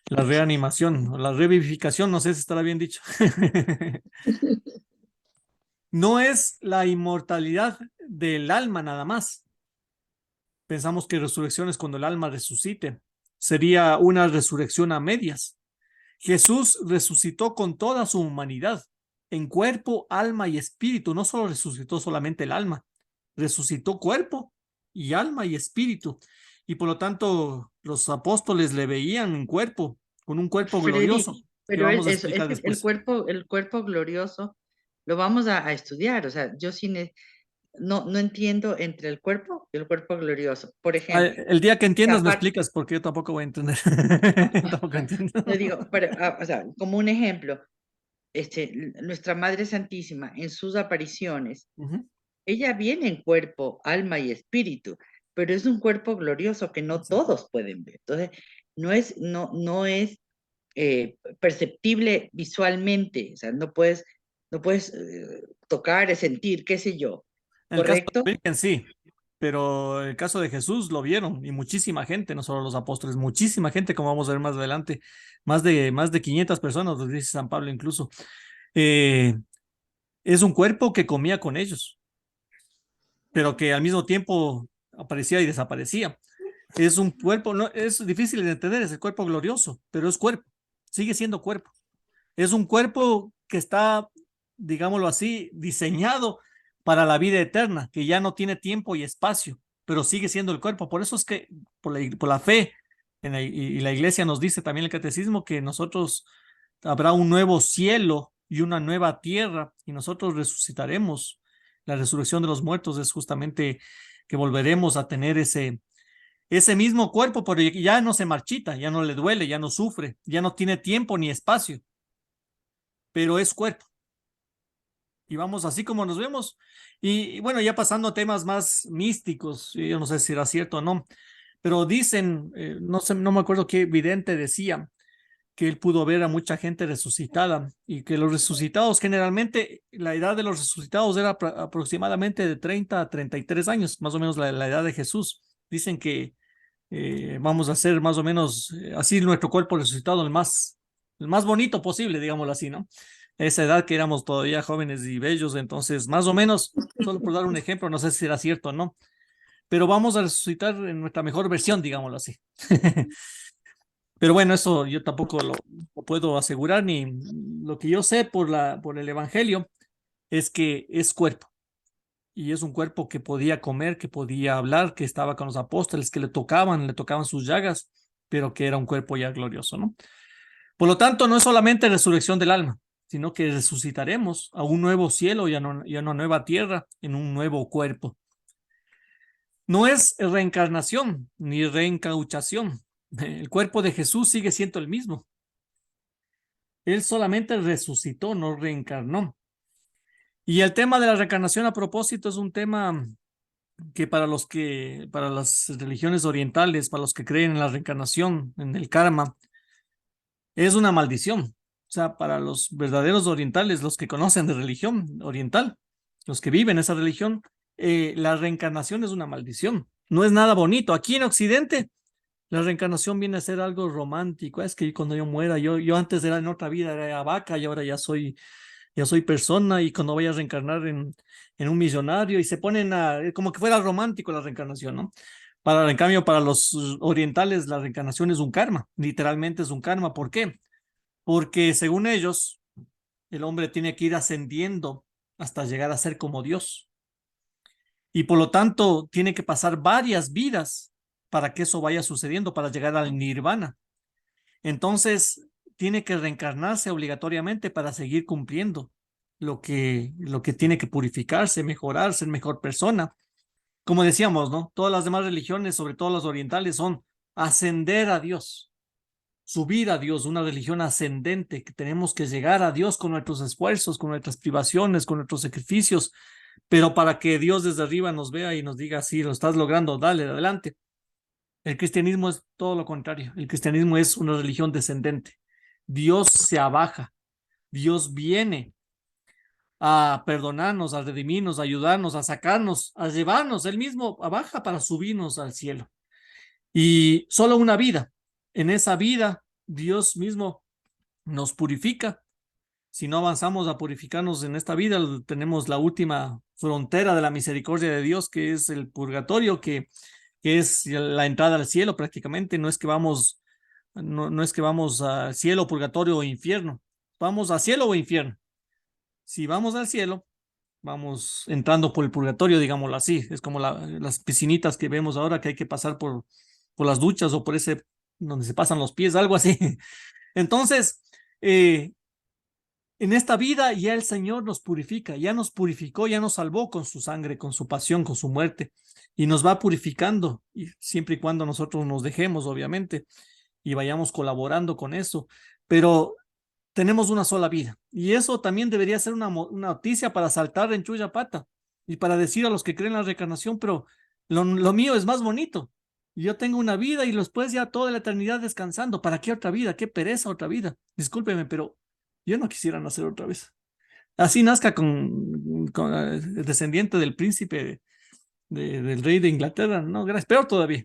La reanimación, o la revivificación, no sé si estará bien dicho. No es la inmortalidad del alma nada más. Pensamos que resurrección es cuando el alma resucite. Sería una resurrección a medias. Jesús resucitó con toda su humanidad, en cuerpo, alma y espíritu. No solo resucitó solamente el alma, resucitó cuerpo y alma y espíritu. Y por lo tanto, los apóstoles le veían en cuerpo, con un cuerpo Freddy, glorioso, que pero vamos a eso, es explicar que después. el cuerpo glorioso lo vamos a estudiar. O sea, yo sí no entiendo entre el cuerpo y el cuerpo glorioso. Por ejemplo, El día que entiendas me aparte, explicas porque yo tampoco voy a entender. Tampoco entiendo. yo digo, o sea, como un ejemplo, nuestra Madre Santísima en sus apariciones, Ujú. ella viene en cuerpo, alma y espíritu, pero es un cuerpo glorioso que no todos pueden ver. Entonces, no es perceptible visualmente, o sea, no puedes tocar, sentir, qué sé yo, En el caso de ¿correcto? la Virgen, sí, pero el caso de Jesús lo vieron y muchísima gente, no solo los apóstoles, muchísima gente, como vamos a ver más adelante, más de 500 personas, lo dice San Pablo incluso. Eh, es un cuerpo que comía con ellos, pero que al mismo tiempo aparecía y desaparecía. Es un cuerpo, no, es difícil de entender, es el cuerpo glorioso, pero es cuerpo, sigue siendo cuerpo. Es un cuerpo que está, digámoslo así, diseñado para la vida eterna, que ya no tiene tiempo y espacio, pero sigue siendo el cuerpo. Por eso es que por la fe y la iglesia nos dice también el catecismo que nosotros habrá un nuevo cielo y una nueva tierra y nosotros resucitaremos. La resurrección de los muertos es justamente que volveremos a tener ese mismo cuerpo, pero ya no se marchita, ya no le duele, ya no sufre, ya no tiene tiempo ni espacio, pero es cuerpo. Y vamos así como nos vemos. Y bueno, ya pasando a temas más místicos, yo no sé si era cierto o no, pero dicen, no sé, no me acuerdo qué vidente decía, que él pudo ver a mucha gente resucitada y que los resucitados generalmente, la edad de los resucitados era aproximadamente de 30 a 33 años, más o menos la edad de Jesús. Dicen que vamos a hacer más o menos así nuestro cuerpo resucitado el más bonito posible, digámoslo así, ¿no? Esa edad que éramos todavía jóvenes y bellos, entonces más o menos, solo por dar un ejemplo, no sé si era cierto o no, pero vamos a resucitar en nuestra mejor versión, digámoslo así. Pero bueno, eso yo tampoco lo puedo asegurar, ni lo que yo sé por el Evangelio es que es cuerpo. Y es un cuerpo que podía comer, que podía hablar, que estaba con los apóstoles, que le tocaban sus llagas, pero que era un cuerpo ya glorioso, ¿no? Por lo tanto, no es solamente resurrección del alma, sino que resucitaremos a un nuevo cielo y a una nueva tierra en un nuevo cuerpo. No es reencarnación ni reencauchación. El cuerpo de Jesús sigue siendo el mismo. Él solamente resucitó, no reencarnó. Y el tema de la reencarnación a propósito es un tema que para las religiones orientales, para los que creen en la reencarnación, en el karma, es una maldición. O sea, para los verdaderos orientales, los que conocen de religión oriental, los que viven esa religión, la reencarnación es una maldición. No es nada bonito. Aquí en Occidente, la reencarnación viene a ser algo romántico. Es que cuando yo muera, yo antes era en otra vida, era vaca y ahora ya soy persona y cuando vaya a reencarnar en un millonario y se ponen como que fuera romántico la reencarnación, ¿no? En cambio, para los orientales, la reencarnación es un karma, literalmente es un karma. ¿Por qué? Porque según ellos, el hombre tiene que ir ascendiendo hasta llegar a ser como Dios. Y por lo tanto, tiene que pasar varias vidas para que eso vaya sucediendo, para llegar al nirvana. Entonces, tiene que reencarnarse obligatoriamente para seguir cumpliendo lo que tiene que purificarse, mejorar, ser mejor persona. Como decíamos, ¿no? Todas las demás religiones, sobre todo las orientales, son ascender a Dios, subir a Dios, una religión ascendente, que tenemos que llegar a Dios con nuestros esfuerzos, con nuestras privaciones, con nuestros sacrificios, pero para que Dios desde arriba nos vea y nos diga, sí, lo estás logrando, dale, adelante. El cristianismo es todo lo contrario. El cristianismo es una religión descendente. Dios se abaja, Dios viene a perdonarnos, a redimirnos, a ayudarnos, a sacarnos, a llevarnos. Él mismo baja para subirnos al cielo. Y solo una vida. En esa vida, Dios mismo nos purifica. Si no avanzamos a purificarnos en esta vida, tenemos la última frontera de la misericordia de Dios, que es el purgatorio, que es la entrada al cielo prácticamente. No es que vamos a cielo, purgatorio o infierno. Vamos a cielo o infierno. Si vamos al cielo, vamos entrando por el purgatorio, digámoslo así. Es como las piscinitas que vemos ahora, que hay que pasar por las duchas o por ese donde se pasan los pies, algo así. Entonces, en esta vida ya el Señor nos purifica, ya nos purificó, ya nos salvó con su sangre, con su pasión, con su muerte, y nos va purificando, y siempre y cuando nosotros nos dejemos, obviamente, y vayamos colaborando con eso. Pero tenemos una sola vida, y eso también debería ser una noticia para saltar en chulla pata y para decir a los que creen en la reencarnación, pero lo mío es más bonito. Yo tengo una vida y después ya toda la eternidad descansando. ¿Para qué otra vida? ¿Qué pereza otra vida? Discúlpeme, pero yo no quisiera nacer otra vez. Así nazca con el descendiente del príncipe del rey de Inglaterra. No, gracias. Peor todavía.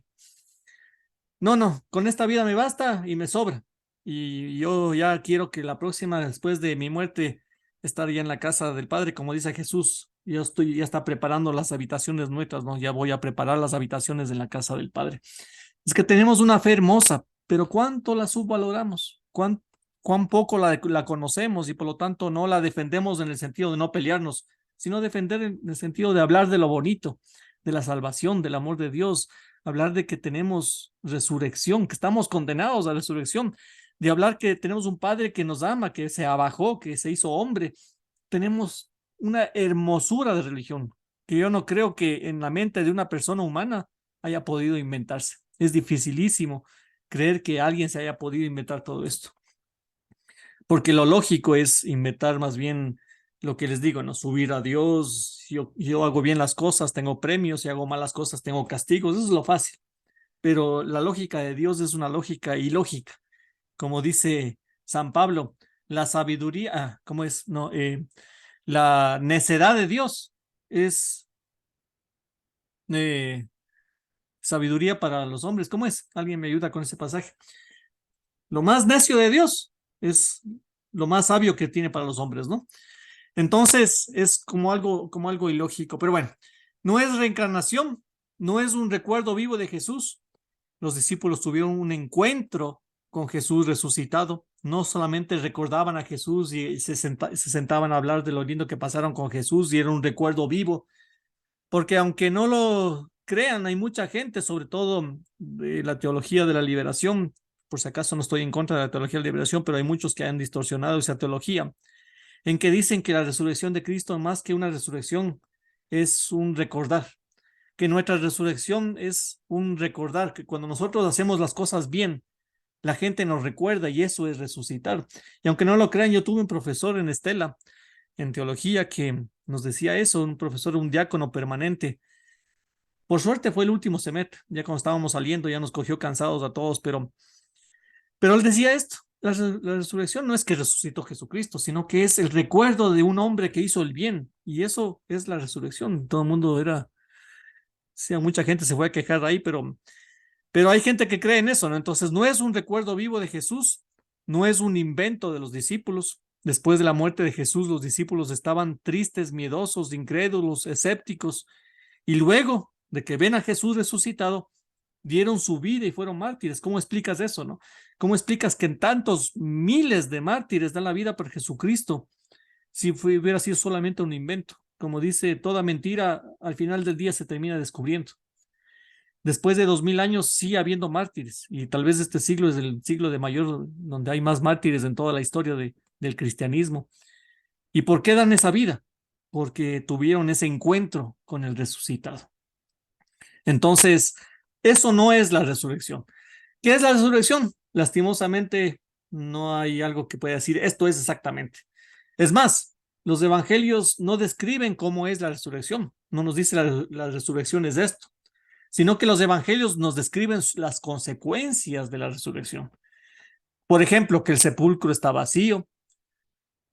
No, con esta vida me basta y me sobra. Y yo ya quiero que la próxima, después de mi muerte, estar ya en la casa del Padre, como dice Jesús. Ya está preparando las habitaciones nuestras, ¿no? Ya voy a preparar las habitaciones en la casa del Padre. Es que tenemos una fe hermosa, pero ¿cuánto la subvaloramos? ¿Cuán poco la conocemos y por lo tanto no la defendemos en el sentido de no pelearnos, sino defender en el sentido de hablar de lo bonito, de la salvación, del amor de Dios, hablar de que tenemos resurrección, que estamos condenados a resurrección, de hablar que tenemos un Padre que nos ama, que se abajó, que se hizo hombre. Tenemos una hermosura de religión que yo no creo que en la mente de una persona humana haya podido inventarse. Es dificilísimo creer que alguien se haya podido inventar todo esto, porque lo lógico es inventar más bien lo que les digo, ¿no? Subir a Dios, yo hago bien las cosas, tengo premios, si hago malas cosas, tengo castigos, eso es lo fácil. Pero la lógica de Dios es una lógica ilógica. Como dice San Pablo, la sabiduría, ¿cómo es? No, la necedad de Dios es sabiduría para los hombres. ¿Cómo es? Alguien me ayuda con ese pasaje. Lo más necio de Dios es lo más sabio que tiene para los hombres, ¿no? Entonces es como algo ilógico, pero bueno, no es reencarnación, no es un recuerdo vivo de Jesús. Los discípulos tuvieron un encuentro con Jesús resucitado. No solamente recordaban a Jesús y se sentaban a hablar de lo lindo que pasaron con Jesús y era un recuerdo vivo, porque aunque no lo crean, hay mucha gente, sobre todo de la teología de la liberación, por si acaso no estoy en contra de la teología de la liberación, pero hay muchos que han distorsionado esa teología, en que dicen que la resurrección de Cristo, más que una resurrección, es un recordar, que nuestra resurrección es un recordar, que cuando nosotros hacemos las cosas bien, la gente nos recuerda y eso es resucitar. Y aunque no lo crean, yo tuve un profesor en Estela, en teología, que nos decía eso, un profesor, un diácono permanente. Por suerte fue el último semestre, ya cuando estábamos saliendo ya nos cogió cansados a todos, pero él decía esto, la resurrección no es que resucitó Jesucristo, sino que es el recuerdo de un hombre que hizo el bien, y eso es la resurrección. Todo el mundo sí, mucha gente se fue a quejar ahí, pero hay gente que cree en eso, ¿no? Entonces no es un recuerdo vivo de Jesús, no es un invento de los discípulos. Después de la muerte de Jesús, los discípulos estaban tristes, miedosos, incrédulos, escépticos, y luego de que ven a Jesús resucitado, dieron su vida y fueron mártires. ¿Cómo explicas eso, no? ¿Cómo explicas que en tantos miles de mártires dan la vida por Jesucristo si hubiera sido solamente un invento? Como dice, toda mentira al final del día se termina descubriendo. Después de 2000 años sigue habiendo mártires y tal vez este siglo es el siglo de mayor, donde hay más mártires en toda la historia del cristianismo. ¿Y por qué dan esa vida? Porque tuvieron ese encuentro con el resucitado. Entonces, eso no es la resurrección. ¿Qué es la resurrección? Lastimosamente, no hay algo que pueda decir esto es exactamente. Es más, los evangelios no describen cómo es la resurrección. No nos dice la resurrección es esto, sino que los evangelios nos describen las consecuencias de la resurrección. Por ejemplo, que el sepulcro está vacío,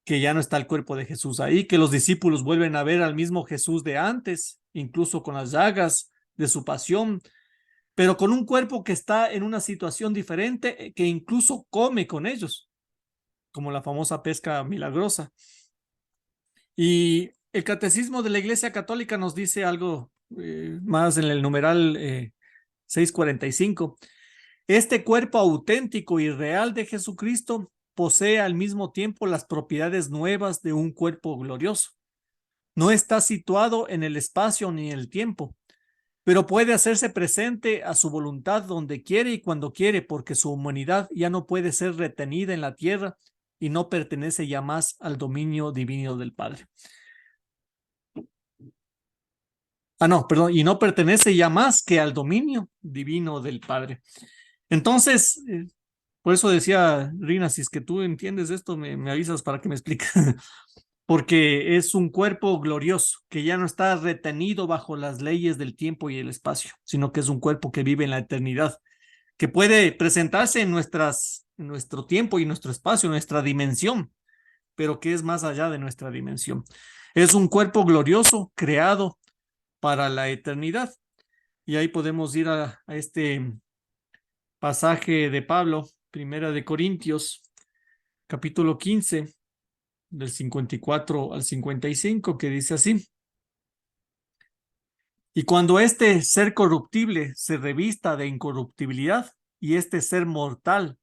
que ya no está el cuerpo de Jesús ahí, que los discípulos vuelven a ver al mismo Jesús de antes, incluso con las llagas de su pasión, pero con un cuerpo que está en una situación diferente, que incluso come con ellos, como la famosa pesca milagrosa. Y el Catecismo de la Iglesia Católica nos dice algo más en el numeral 645. Este cuerpo auténtico y real de Jesucristo posee al mismo tiempo las propiedades nuevas de un cuerpo glorioso. No está situado en el espacio ni en el tiempo, pero puede hacerse presente a su voluntad donde quiere y cuando quiere, porque su humanidad ya no puede ser retenida en la tierra y no pertenece ya más al dominio divino del Padre. No, perdón, y no pertenece ya más que al dominio divino del Padre. Entonces, por eso decía Rina, si es que tú entiendes esto, me avisas para que me expliques. Porque es un cuerpo glorioso, que ya no está retenido bajo las leyes del tiempo y el espacio, sino que es un cuerpo que vive en la eternidad, que puede presentarse en nuestro tiempo y nuestro espacio, nuestra dimensión, pero que es más allá de nuestra dimensión. Es un cuerpo glorioso, creado para la eternidad. Y ahí podemos ir a este pasaje de Pablo, Primera de Corintios, capítulo 15, del 54 al 55, que dice así: y cuando este ser corruptible se revista de incorruptibilidad y este ser mortal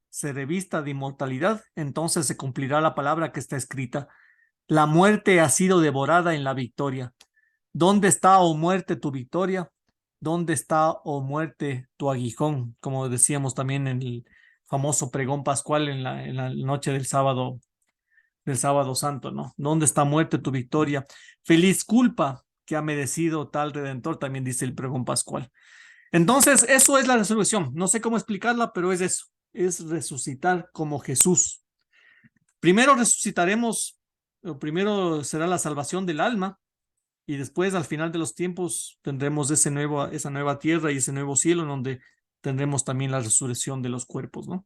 se revista de inmortalidad, entonces se cumplirá la palabra que está escrita: la muerte ha sido devorada en la victoria. ¿Dónde está, oh muerte, tu victoria? ¿Dónde está, oh muerte, tu aguijón? Como decíamos también en el famoso pregón pascual en la noche del sábado santo, ¿no? ¿Dónde está, muerte, tu victoria? Feliz culpa que ha merecido tal redentor, también dice el pregón pascual. Entonces, eso es la resurrección. No sé cómo explicarla, pero es eso. Es resucitar como Jesús. Primero resucitaremos, primero será la salvación del alma, y después al final de los tiempos tendremos esa nueva tierra y ese nuevo cielo en donde tendremos también la resurrección de los cuerpos, ¿no?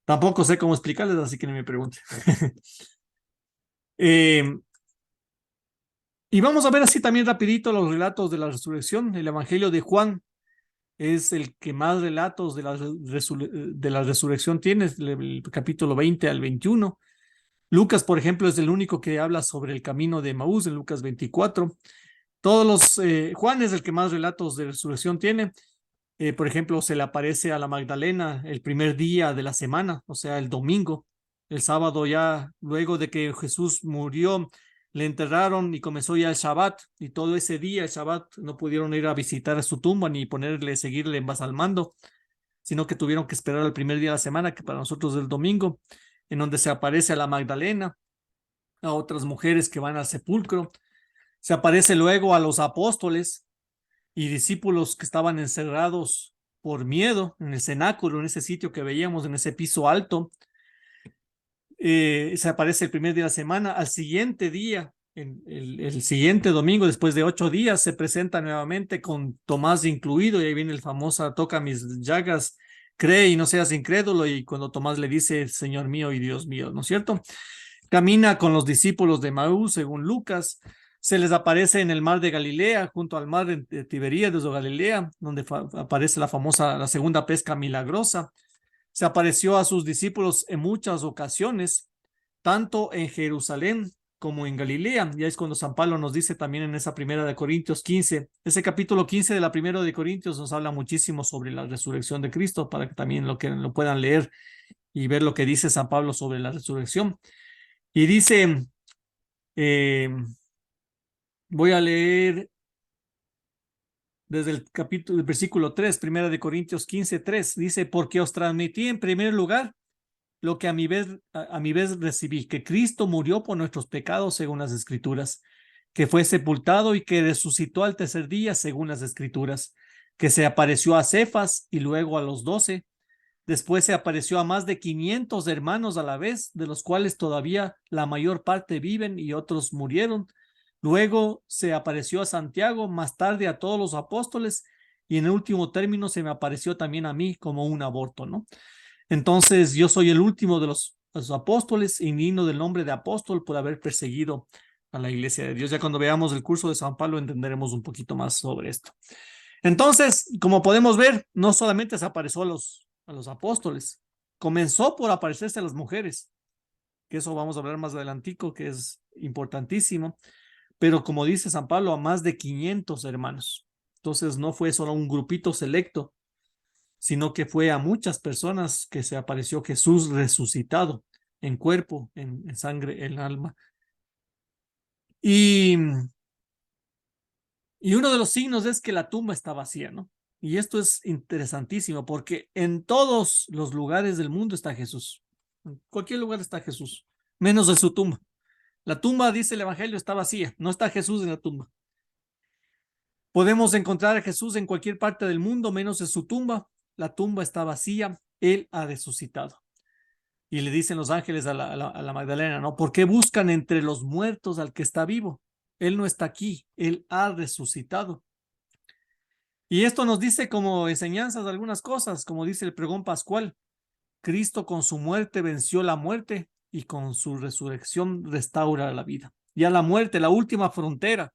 Tampoco sé cómo explicarles, así que no me pregunten. Y vamos a ver así también rapidito los relatos de la resurrección. El Evangelio de Juan es el que más relatos de la resurrección tiene, el capítulo 20 al 21. Lucas, por ejemplo, es el único que habla sobre el camino de Emaús en Lucas 24. Juan es el que más relatos de resurrección tiene. Por ejemplo, se le aparece a la Magdalena el primer día de la semana, o sea, el domingo. El sábado ya, luego de que Jesús murió, le enterraron y comenzó ya el Shabbat, y todo ese día, el Shabbat, no pudieron ir a visitar su tumba ni seguirle embalsamando, sino que tuvieron que esperar el primer día de la semana, que para nosotros es el domingo, en donde se aparece a la Magdalena, a otras mujeres que van al sepulcro. Se aparece luego a los apóstoles y discípulos que estaban encerrados por miedo en el cenáculo, en ese sitio que veíamos, en ese piso alto. Se aparece el primer día de la semana. Al siguiente día, el siguiente domingo, después de 8 días, se presenta nuevamente con Tomás incluido, y ahí viene el famoso toca mis llagas, cree y no seas incrédulo, y cuando Tomás le dice Señor mío y Dios mío, ¿no es cierto? Camina con los discípulos de Emaús, según Lucas. Se les aparece en el mar de Galilea, junto al mar de Tiberíades o Galilea, donde aparece la segunda pesca milagrosa. Se apareció a sus discípulos en muchas ocasiones, tanto en Jerusalén como en Galilea. Ya es cuando San Pablo nos dice también en esa primera de Corintios 15, ese capítulo 15 de la primera de Corintios nos habla muchísimo sobre la resurrección de Cristo, para que también lo puedan leer y ver lo que dice San Pablo sobre la resurrección. Y dice, voy a leer desde el versículo 3, primera de Corintios 15, 3, dice: porque os transmití en primer lugar lo que a mi vez recibí, que Cristo murió por nuestros pecados según las Escrituras, que fue sepultado y que resucitó al tercer día según las Escrituras, que se apareció a Cefas y luego a los 12. Después se apareció a más de 500 hermanos a la vez, de los cuales todavía la mayor parte viven y otros murieron. Luego se apareció a Santiago, más tarde a todos los apóstoles, y en el último término se me apareció también a mí como un aborto, ¿no? Entonces yo soy el último de los a sus apóstoles, indigno del nombre de apóstol por haber perseguido a la iglesia de Dios. Ya cuando veamos el curso de San Pablo entenderemos un poquito más sobre esto. Entonces, como podemos ver, no solamente se apareció a los apóstoles, comenzó por aparecerse a las mujeres, que eso vamos a hablar más adelantico, que es importantísimo, pero como dice San Pablo, a más de 500 hermanos. Entonces no fue solo un grupito selecto, sino que fue a muchas personas que se apareció Jesús resucitado en cuerpo, en sangre, en alma. Y uno de los signos es que la tumba está vacía, ¿no? Y esto es interesantísimo porque en todos los lugares del mundo está Jesús. En cualquier lugar está Jesús, menos en su tumba. La tumba, dice el Evangelio, está vacía, no está Jesús en la tumba. Podemos encontrar a Jesús en cualquier parte del mundo, menos en su tumba. La tumba está vacía, Él ha resucitado. Y le dicen los ángeles a la Magdalena, ¿no? ¿Por qué buscan entre los muertos al que está vivo? Él no está aquí, Él ha resucitado. Y esto nos dice como enseñanzas de algunas cosas, como dice el pregón pascual. Cristo con su muerte venció la muerte y con su resurrección restaura la vida. Ya la muerte, la última frontera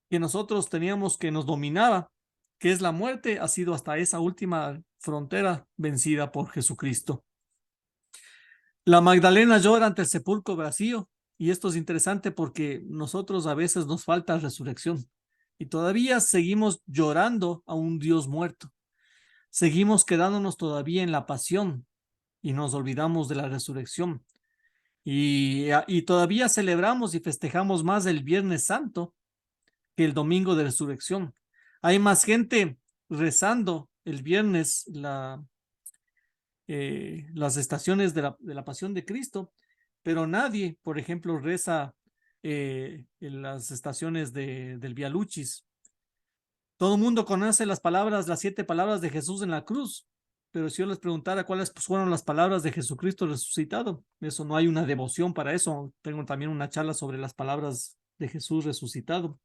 que nosotros teníamos que nos dominaba, que es la muerte, ha sido hasta esa última frontera vencida por Jesucristo. La Magdalena llora ante el sepulcro vacío y esto es interesante porque nosotros a veces nos falta resurrección y todavía seguimos llorando a un Dios muerto. Seguimos quedándonos todavía en la pasión y nos olvidamos de la resurrección. Y todavía celebramos y festejamos más el Viernes Santo que el domingo de resurrección. Hay más gente rezando el viernes las estaciones de la pasión de Cristo, pero nadie, por ejemplo, reza en las estaciones del Vía Lucis. Todo el mundo conoce las 7 palabras de Jesús en la cruz, pero si yo les preguntara cuáles fueron las palabras de Jesucristo resucitado, eso no hay una devoción para eso. Tengo también una charla sobre las palabras de Jesús resucitado.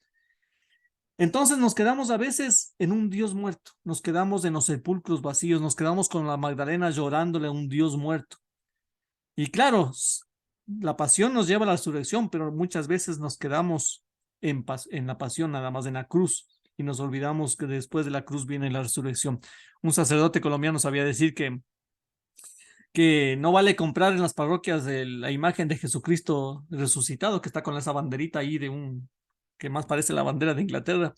Entonces nos quedamos a veces en un Dios muerto, nos quedamos en los sepulcros vacíos, nos quedamos con la Magdalena llorándole a un Dios muerto. Y claro, la pasión nos lleva a la resurrección, pero muchas veces nos quedamos en la pasión, nada más en la cruz, y nos olvidamos que después de la cruz viene la resurrección. Un sacerdote colombiano sabía decir que no vale comprar en las parroquias la imagen de Jesucristo resucitado, que está con esa banderita ahí que más parece la bandera de Inglaterra,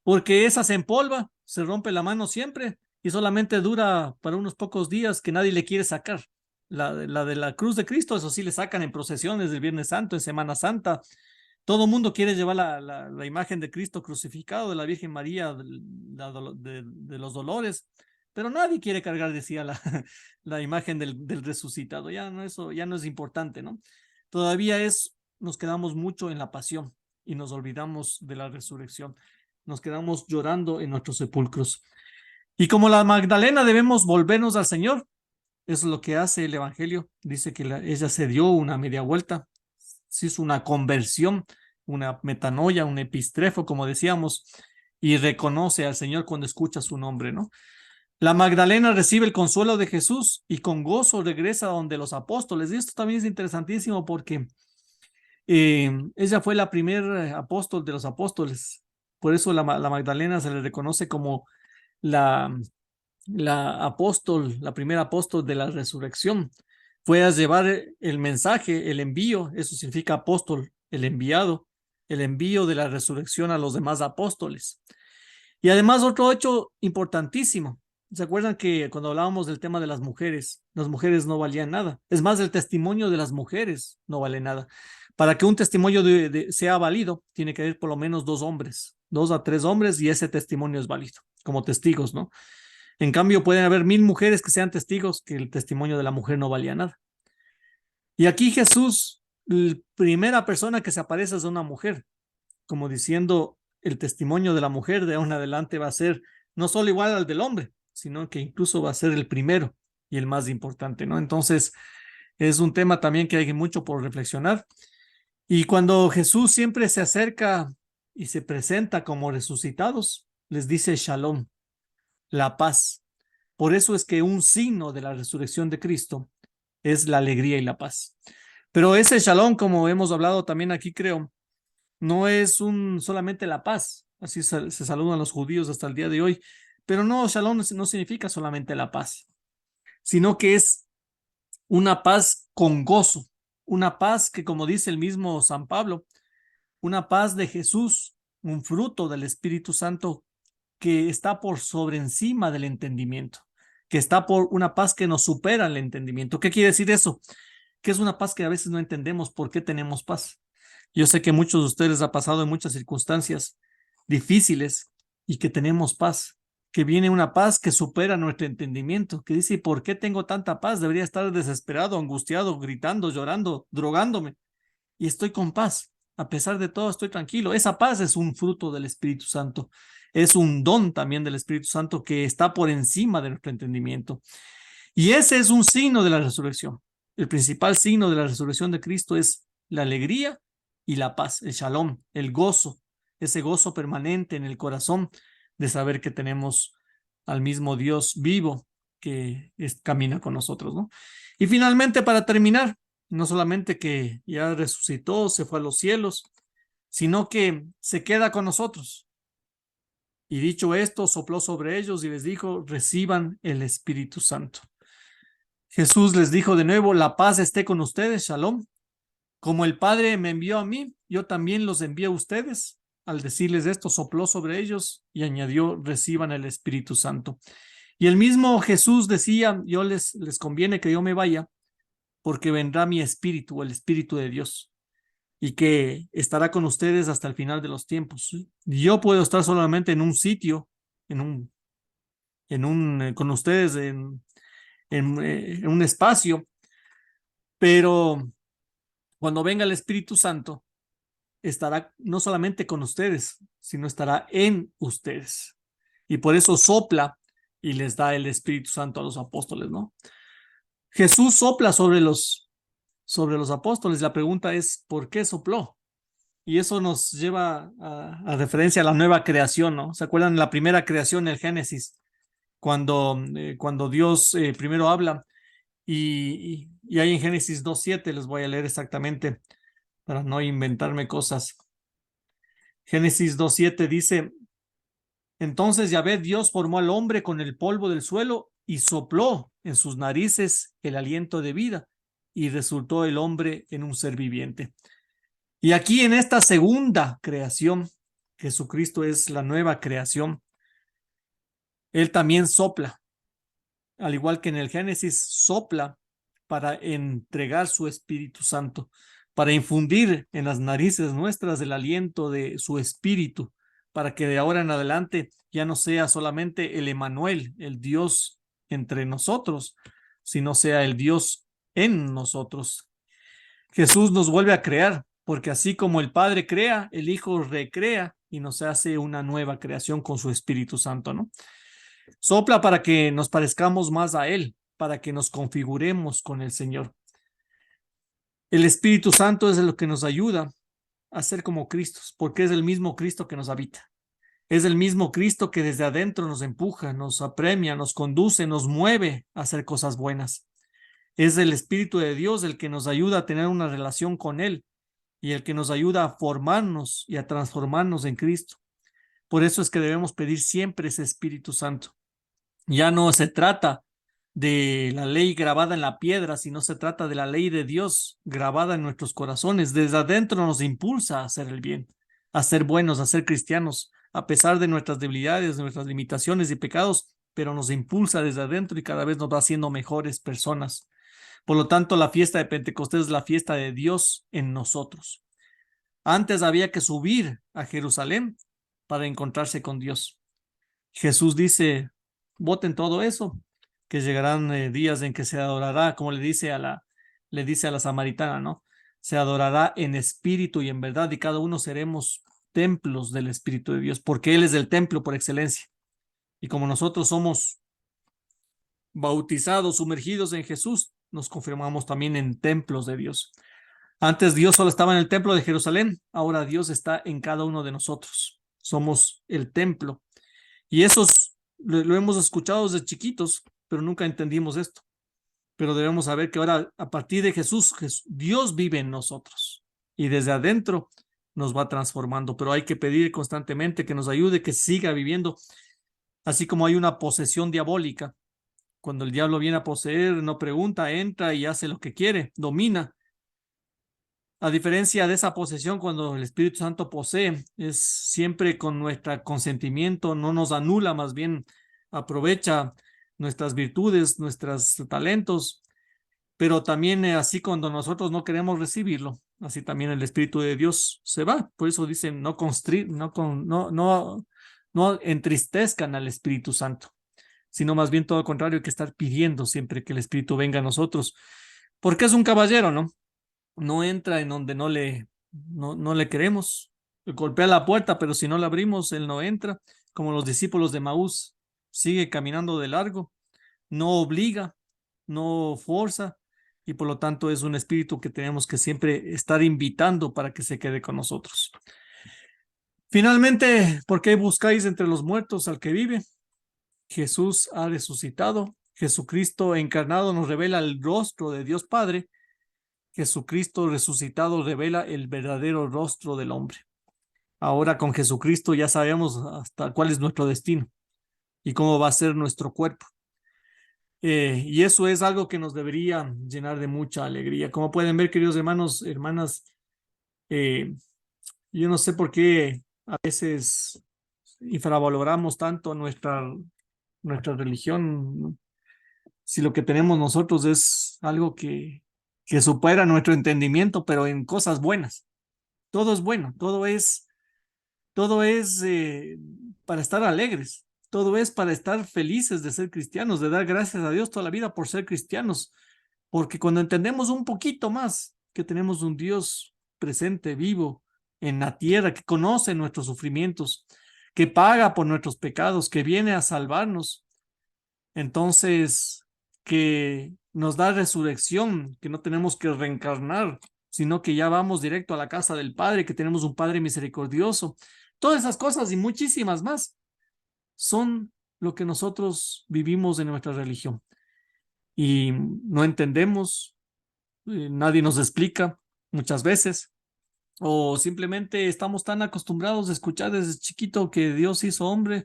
porque esa se empolva, se rompe la mano siempre y solamente dura para unos pocos días que nadie le quiere sacar. La de la cruz de Cristo, eso sí le sacan en procesiones del Viernes Santo, en Semana Santa. Todo el mundo quiere llevar la imagen de Cristo crucificado, de la Virgen María, de los dolores, pero nadie quiere cargar, decía la imagen del resucitado. Ya no, eso ya no es importante, ¿no? Todavía nos quedamos mucho en la pasión y nos olvidamos de la resurrección. Nos quedamos llorando en nuestros sepulcros. Y como la Magdalena debemos volvernos al Señor. Eso es lo que hace el Evangelio. Dice que ella se dio una media vuelta, se hizo una conversión, una metanoia, un epistrefo, como decíamos, y reconoce al Señor cuando escucha su nombre, ¿no? La Magdalena recibe el consuelo de Jesús y con gozo regresa donde los apóstoles. Y esto también es interesantísimo porque ella fue la primera apóstol de los apóstoles. Por eso la Magdalena se le reconoce como la apóstol, la primera apóstol de la resurrección. Fue a llevar el mensaje, el envío, eso significa apóstol, el enviado, el envío de la resurrección a los demás apóstoles. Y además otro hecho importantísimo. ¿Se acuerdan que cuando hablábamos del tema de las mujeres no valían nada? Es más, el testimonio de las mujeres no vale nada. Para que un testimonio sea válido, tiene que haber por lo menos 2 hombres, 2 a 3 hombres, y ese testimonio es válido, como testigos, ¿no? En cambio, pueden haber 1000 mujeres que sean testigos que el testimonio de la mujer no valía nada. Y aquí Jesús, la primera persona que se aparece es una mujer, como diciendo, el testimonio de la mujer de ahora en adelante va a ser no solo igual al del hombre, sino que incluso va a ser el primero y el más importante, ¿no? Entonces, es un tema también que hay mucho por reflexionar. Y cuando Jesús siempre se acerca y se presenta como resucitados, les dice Shalom, la paz. Por eso es que un signo de la resurrección de Cristo es la alegría y la paz. Pero ese shalom, como hemos hablado también aquí, creo, no es solamente la paz. Así se saludan los judíos hasta el día de hoy. Pero no, shalom no significa solamente la paz, sino que es una paz con gozo, una paz que, como dice el mismo San Pablo, una paz de Jesús, un fruto del Espíritu Santo que está por sobre encima del entendimiento, que está por una paz que nos supera el entendimiento. ¿Qué quiere decir eso? Que es una paz que a veces no entendemos por qué tenemos paz. Yo sé que muchos de ustedes ha pasado en muchas circunstancias difíciles y que tenemos paz, que viene una paz que supera nuestro entendimiento, que dice, ¿por qué tengo tanta paz? Debería estar desesperado, angustiado, gritando, llorando, drogándome, y estoy con paz. A pesar de todo, estoy tranquilo. Esa paz es un fruto del Espíritu Santo. Es un don también del Espíritu Santo que está por encima de nuestro entendimiento. Y ese es un signo de la resurrección. El principal signo de la resurrección de Cristo es la alegría y la paz, el shalom, el gozo, ese gozo permanente en el corazón de saber que tenemos al mismo Dios vivo que camina con nosotros, ¿no? Y finalmente, para terminar, no solamente que ya resucitó, se fue a los cielos, sino que se queda con nosotros. Y dicho esto, sopló sobre ellos y les dijo, reciban el Espíritu Santo. Jesús les dijo de nuevo, la paz esté con ustedes, shalom. Como el Padre me envió a mí, yo también los envío a ustedes. Al decirles esto, sopló sobre ellos y añadió, reciban el Espíritu Santo. Y el mismo Jesús decía, yo les conviene que yo me vaya, porque vendrá mi Espíritu, el Espíritu de Dios, y que estará con ustedes hasta el final de los tiempos. Yo puedo estar solamente en un sitio, con ustedes en un espacio, pero cuando venga el Espíritu Santo, estará no solamente con ustedes, sino estará en ustedes. Y por eso sopla y les da el Espíritu Santo a los apóstoles, ¿no? Jesús sopla sobre los apóstoles. La pregunta es, ¿por qué sopló? Y eso nos lleva a referencia a la nueva creación, ¿no? ¿Se acuerdan la primera creación, el Génesis? Cuando Dios primero habla y ahí en Génesis 2:7, les voy a leer exactamente para no inventarme cosas. Génesis 2:7 dice, entonces Yahvé Dios formó al hombre con el polvo del suelo y sopló en sus narices el aliento de vida y resultó el hombre en un ser viviente. Y aquí en esta segunda creación, Jesucristo es la nueva creación. Él también sopla, al igual que en el Génesis, sopla para entregar su Espíritu Santo, para infundir en las narices nuestras el aliento de su Espíritu, para que de ahora en adelante ya no sea solamente el Emmanuel, el Dios entre nosotros, sino sea el Dios en nosotros. Jesús nos vuelve a crear, porque así como el Padre crea, el Hijo recrea y nos hace una nueva creación con su Espíritu Santo, ¿no? Sopla para que nos parezcamos más a Él, para que nos configuremos con el Señor. El Espíritu Santo es lo que nos ayuda a ser como Cristo, porque es el mismo Cristo que nos habita. Es el mismo Cristo que desde adentro nos empuja, nos apremia, nos conduce, nos mueve a hacer cosas buenas. Es el Espíritu de Dios el que nos ayuda a tener una relación con Él y el que nos ayuda a formarnos y a transformarnos en Cristo. Por eso es que debemos pedir siempre ese Espíritu Santo. Ya no se trata de la ley grabada en la piedra, sino se trata de la ley de Dios grabada en nuestros corazones. Desde adentro nos impulsa a hacer el bien, a ser buenos, a ser cristianos, a pesar de nuestras debilidades, de nuestras limitaciones y pecados, pero nos impulsa desde adentro y cada vez nos va haciendo mejores personas. Por lo tanto, la fiesta de Pentecostés es la fiesta de Dios en nosotros. Antes había que subir a Jerusalén para encontrarse con Dios. Jesús dice, boten todo eso, que llegarán días en que se adorará, como le dice a la samaritana, ¿no? Se adorará en espíritu y en verdad, y cada uno seremos templos del Espíritu de Dios, porque Él es el templo por excelencia. Y como nosotros somos bautizados, sumergidos en Jesús, nos confirmamos también en templos de Dios. Antes Dios solo estaba en el templo de Jerusalén, ahora Dios está en cada uno de nosotros. Somos el templo. Y eso lo hemos escuchado desde chiquitos, pero nunca entendimos esto. pero debemos saber que ahora a partir de Jesús, Dios vive en nosotros y desde adentro nos va transformando, pero hay que pedir constantemente que nos ayude, que siga viviendo, así como hay una posesión diabólica. Cuando el diablo viene a poseer, no pregunta, entra y hace lo que quiere, domina. A diferencia de esa posesión, cuando el Espíritu Santo posee, es siempre con nuestro consentimiento, no nos anula, más bien aprovecha nuestras virtudes, nuestros talentos, pero también así cuando nosotros no queremos recibirlo, así también el Espíritu de Dios se va. Por eso dicen, no entristezcan al Espíritu Santo, sino más bien todo lo contrario, hay que estar pidiendo siempre que el Espíritu venga a nosotros, porque es un caballero, ¿no? No entra en donde no le queremos. Golpea la puerta, pero si no la abrimos, él no entra. Como los discípulos de Maús, sigue caminando de largo, no obliga, no forza, y por lo tanto es un espíritu que tenemos que siempre estar invitando para que se quede con nosotros. Finalmente, ¿por qué buscáis entre los muertos al que vive? Jesús ha resucitado. Jesucristo encarnado nos revela el rostro de Dios Padre. Jesucristo resucitado revela el verdadero rostro del hombre. Ahora con Jesucristo ya sabemos hasta cuál es nuestro destino y cómo va a ser nuestro cuerpo. Y eso es algo que nos debería llenar de mucha alegría. Como pueden ver, queridos hermanos, hermanas, yo no sé por qué a veces infravaloramos tanto nuestra religión, si lo que tenemos nosotros es algo que supera nuestro entendimiento, pero en cosas buenas. Todo es bueno, todo es para estar alegres, todo es para estar felices de ser cristianos, de dar gracias a Dios toda la vida por ser cristianos, porque cuando entendemos un poquito más que tenemos un Dios presente, vivo, en la tierra, que conoce nuestros sufrimientos, que paga por nuestros pecados, que viene a salvarnos, entonces que nos da resurrección, que no tenemos que reencarnar, sino que ya vamos directo a la casa del Padre, que tenemos un Padre misericordioso. Todas esas cosas y muchísimas más son lo que nosotros vivimos en nuestra religión. Y no entendemos, nadie nos explica muchas veces, o simplemente estamos tan acostumbrados a escuchar desde chiquito que Dios hizo hombre,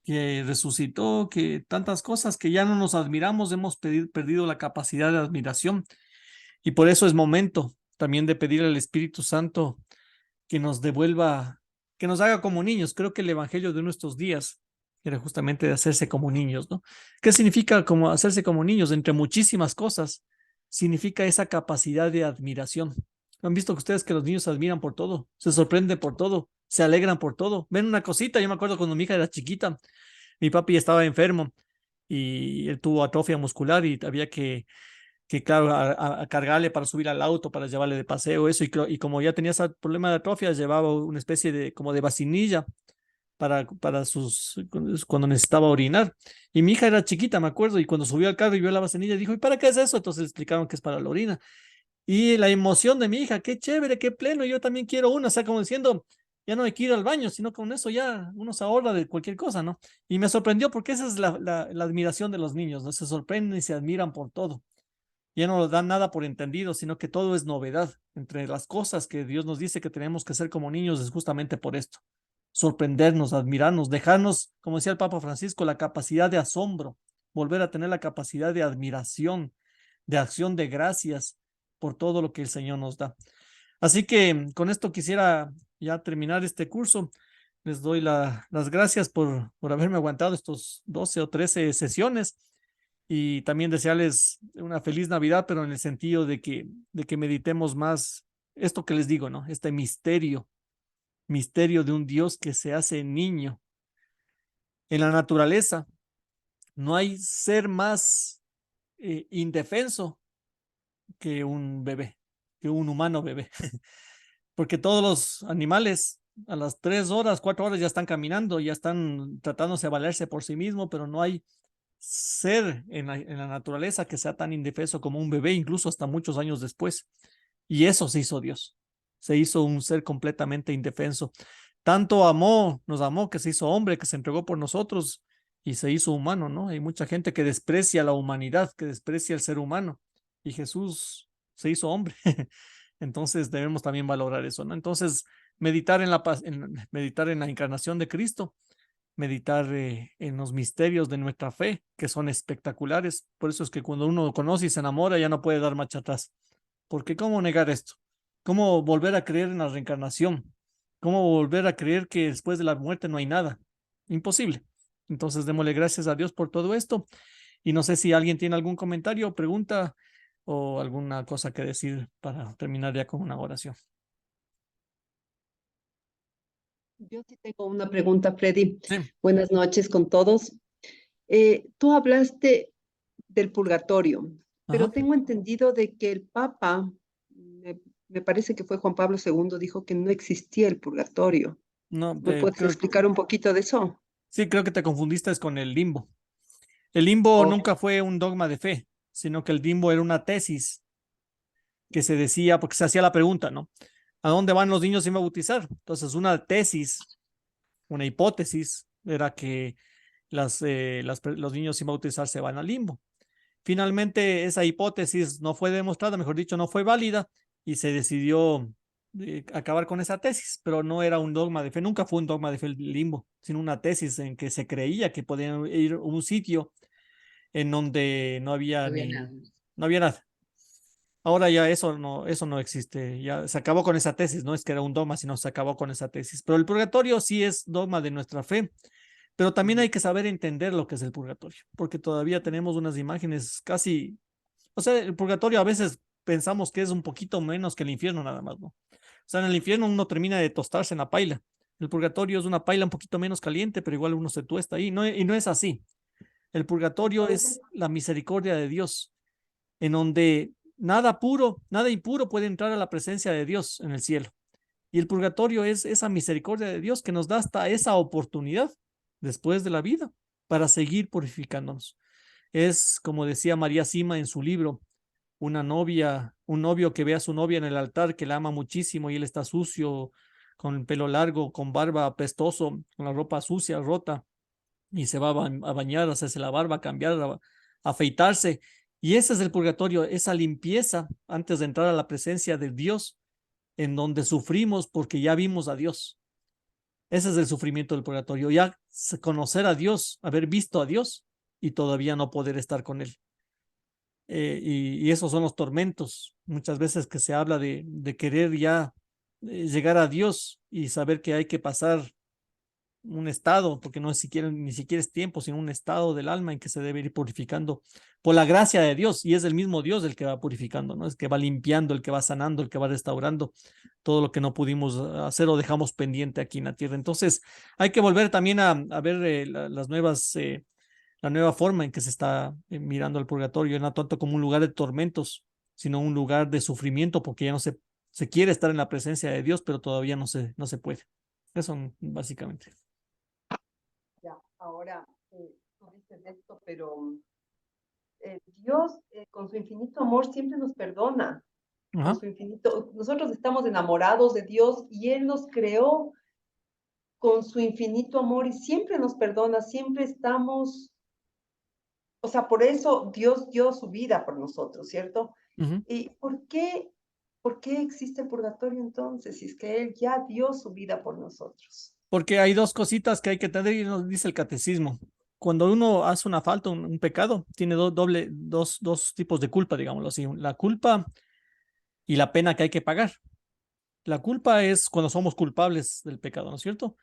que resucitó, que tantas cosas que ya no nos admiramos, hemos perdido la capacidad de admiración. Y por eso es momento también de pedir al Espíritu Santo que nos devuelva, que nos haga como niños. Creo que el evangelio de nuestros días era justamente de hacerse como niños, ¿no? ¿Qué significa como hacerse como niños? Entre muchísimas cosas, significa esa capacidad de admiración. ¿Han visto que ustedes que los niños se admiran por todo? Se sorprenden por todo, se alegran por todo. Ven una cosita, yo me acuerdo cuando mi hija era chiquita, mi papi estaba enfermo y él tuvo atrofia muscular y había que claro, a cargarle para subir al auto, para llevarle de paseo, eso, y como ya tenía ese problema de atrofia, llevaba una especie de como de vacinilla para cuando necesitaba orinar. Y mi hija era chiquita, me acuerdo, y cuando subió al carro y vio la vacinilla, dijo, ¿y para qué es eso? Entonces le explicaron que es para la orina. Y la emoción de mi hija, qué chévere, qué pleno, yo también quiero una, o sea, como diciendo, ya no hay que ir al baño, sino con eso ya uno se ahorra de cualquier cosa, ¿no? Y me sorprendió porque esa es la admiración de los niños, ¿no? Se sorprenden y se admiran por todo. Ya no nos dan nada por entendido, sino que todo es novedad. Entre las cosas que Dios nos dice que tenemos que hacer como niños es justamente por esto. Sorprendernos, admirarnos, dejarnos, como decía el Papa Francisco, la capacidad de asombro, volver a tener la capacidad de admiración, de acción de gracias por todo lo que el Señor nos da. Así que con esto quisiera ya terminar este curso. Les doy las gracias por haberme aguantado estos 12 o 13 sesiones y también desearles una feliz Navidad, pero en el sentido de que meditemos más esto que les digo, ¿no? Este misterio de un Dios que se hace niño. En la naturaleza no hay ser más indefenso que un bebé, que un humano bebé, porque todos los animales a las 3 horas, 4 horas ya están caminando, ya están tratándose de valerse por sí mismo, pero no hay ser en la naturaleza que sea tan indefenso como un bebé, incluso hasta muchos años después. Y eso se hizo Dios. Se hizo un ser completamente indefenso. Tanto amó, nos amó, que se hizo hombre, que se entregó por nosotros y se hizo humano, ¿no? Hay mucha gente que desprecia la humanidad, que desprecia el ser humano, y Jesús se hizo hombre. Entonces debemos también valorar eso, ¿no? Entonces, meditar meditar en la encarnación de Cristo, meditar en los misterios de nuestra fe, que son espectaculares. Por eso es que cuando uno conoce y se enamora, ya no puede dar marcha atrás. Porque ¿cómo negar esto? ¿Cómo volver a creer en la reencarnación? ¿Cómo volver a creer que después de la muerte no hay nada? Imposible. Entonces, démosle gracias a Dios por todo esto. Y no sé si alguien tiene algún comentario, pregunta o alguna cosa que decir para terminar ya con una oración. Yo sí tengo una pregunta, Freddy. Sí. Buenas noches con todos. Tú hablaste del purgatorio, pero Ajá. tengo entendido de que el Papa, me parece que fue Juan Pablo II, dijo que no existía el purgatorio. No, ¿Me puedes creo, explicar un poquito de eso? sí, creo que te confundiste es con el limbo. El limbo Oh, nunca fue un dogma de fe, sino que el limbo era una tesis que se decía, porque se hacía la pregunta, ¿no? ¿A dónde van los niños sin bautizar? Entonces, una tesis, una hipótesis, era que los niños sin bautizar se van al limbo. Finalmente, esa hipótesis no fue demostrada, mejor dicho, no fue válida y se decidió acabar con esa tesis, pero no era un dogma de fe, nunca fue un dogma de fe el limbo, sino una tesis en que se creía que podían ir a un sitio en donde no había No había nada. no había nada. Ahora ya eso no existe, ya se acabó con esa tesis, no es que era un dogma, sino se acabó con esa tesis. Pero el purgatorio sí es dogma de nuestra fe, pero también hay que saber entender lo que es el purgatorio, porque todavía tenemos unas imágenes casi, o sea, el purgatorio a veces pensamos que es un poquito menos que el infierno nada más, ¿no? O sea, en el infierno uno termina de tostarse en la paila. El purgatorio es una paila un poquito menos caliente, pero igual uno se tuesta ahí, no, y no es así. El purgatorio es la misericordia de Dios, en donde nada puro, nada impuro puede entrar a la presencia de Dios en el cielo. Y el purgatorio es esa misericordia de Dios que nos da hasta esa oportunidad después de la vida para seguir purificándonos. Es como decía María Sima en su libro, una novia, un novio que ve a su novia en el altar que la ama muchísimo y él está sucio, con el pelo largo, con barba apestoso, con la ropa sucia, rota, y se va a bañar, a hacerse la barba, a cambiar, a afeitarse. Y ese es el purgatorio, esa limpieza antes de entrar a la presencia de Dios, en donde sufrimos porque ya vimos a Dios. Ese es el sufrimiento del purgatorio, ya conocer a Dios, haber visto a Dios y todavía no poder estar con Él. Y esos son los tormentos, muchas veces que se habla de querer ya llegar a Dios y saber que hay que pasar un estado, porque no es siquiera, ni siquiera es tiempo, sino un estado del alma en que se debe ir purificando por la gracia de Dios, y es el mismo Dios el que va purificando, ¿no? Es que va limpiando, el que va sanando, el que va restaurando todo lo que no pudimos hacer o dejamos pendiente aquí en la tierra. Entonces, hay que volver también a ver las nuevas, la nueva forma en que se está mirando al purgatorio, no tanto como un lugar de tormentos, sino un lugar de sufrimiento, porque ya no se quiere estar en la presencia de Dios, pero todavía no se puede. Eso básicamente. ya, ahora tú dices esto, pero Dios con su infinito amor siempre nos perdona. Con Ajá. su infinito, nosotros estamos enamorados de Dios y Él nos creó con su infinito amor y siempre nos perdona, siempre estamos, o sea, por eso Dios dio su vida por nosotros, ¿cierto? Uh-huh. ¿Y por qué existe el purgatorio entonces? Si es que Él ya dio su vida por nosotros. Porque hay dos cositas que hay que tener y nos dice el catecismo. Cuando uno hace una falta, un pecado, tiene dos tipos de culpa, digámoslo así. La culpa y la pena que hay que pagar. La culpa es cuando somos culpables del pecado, ¿no es cierto?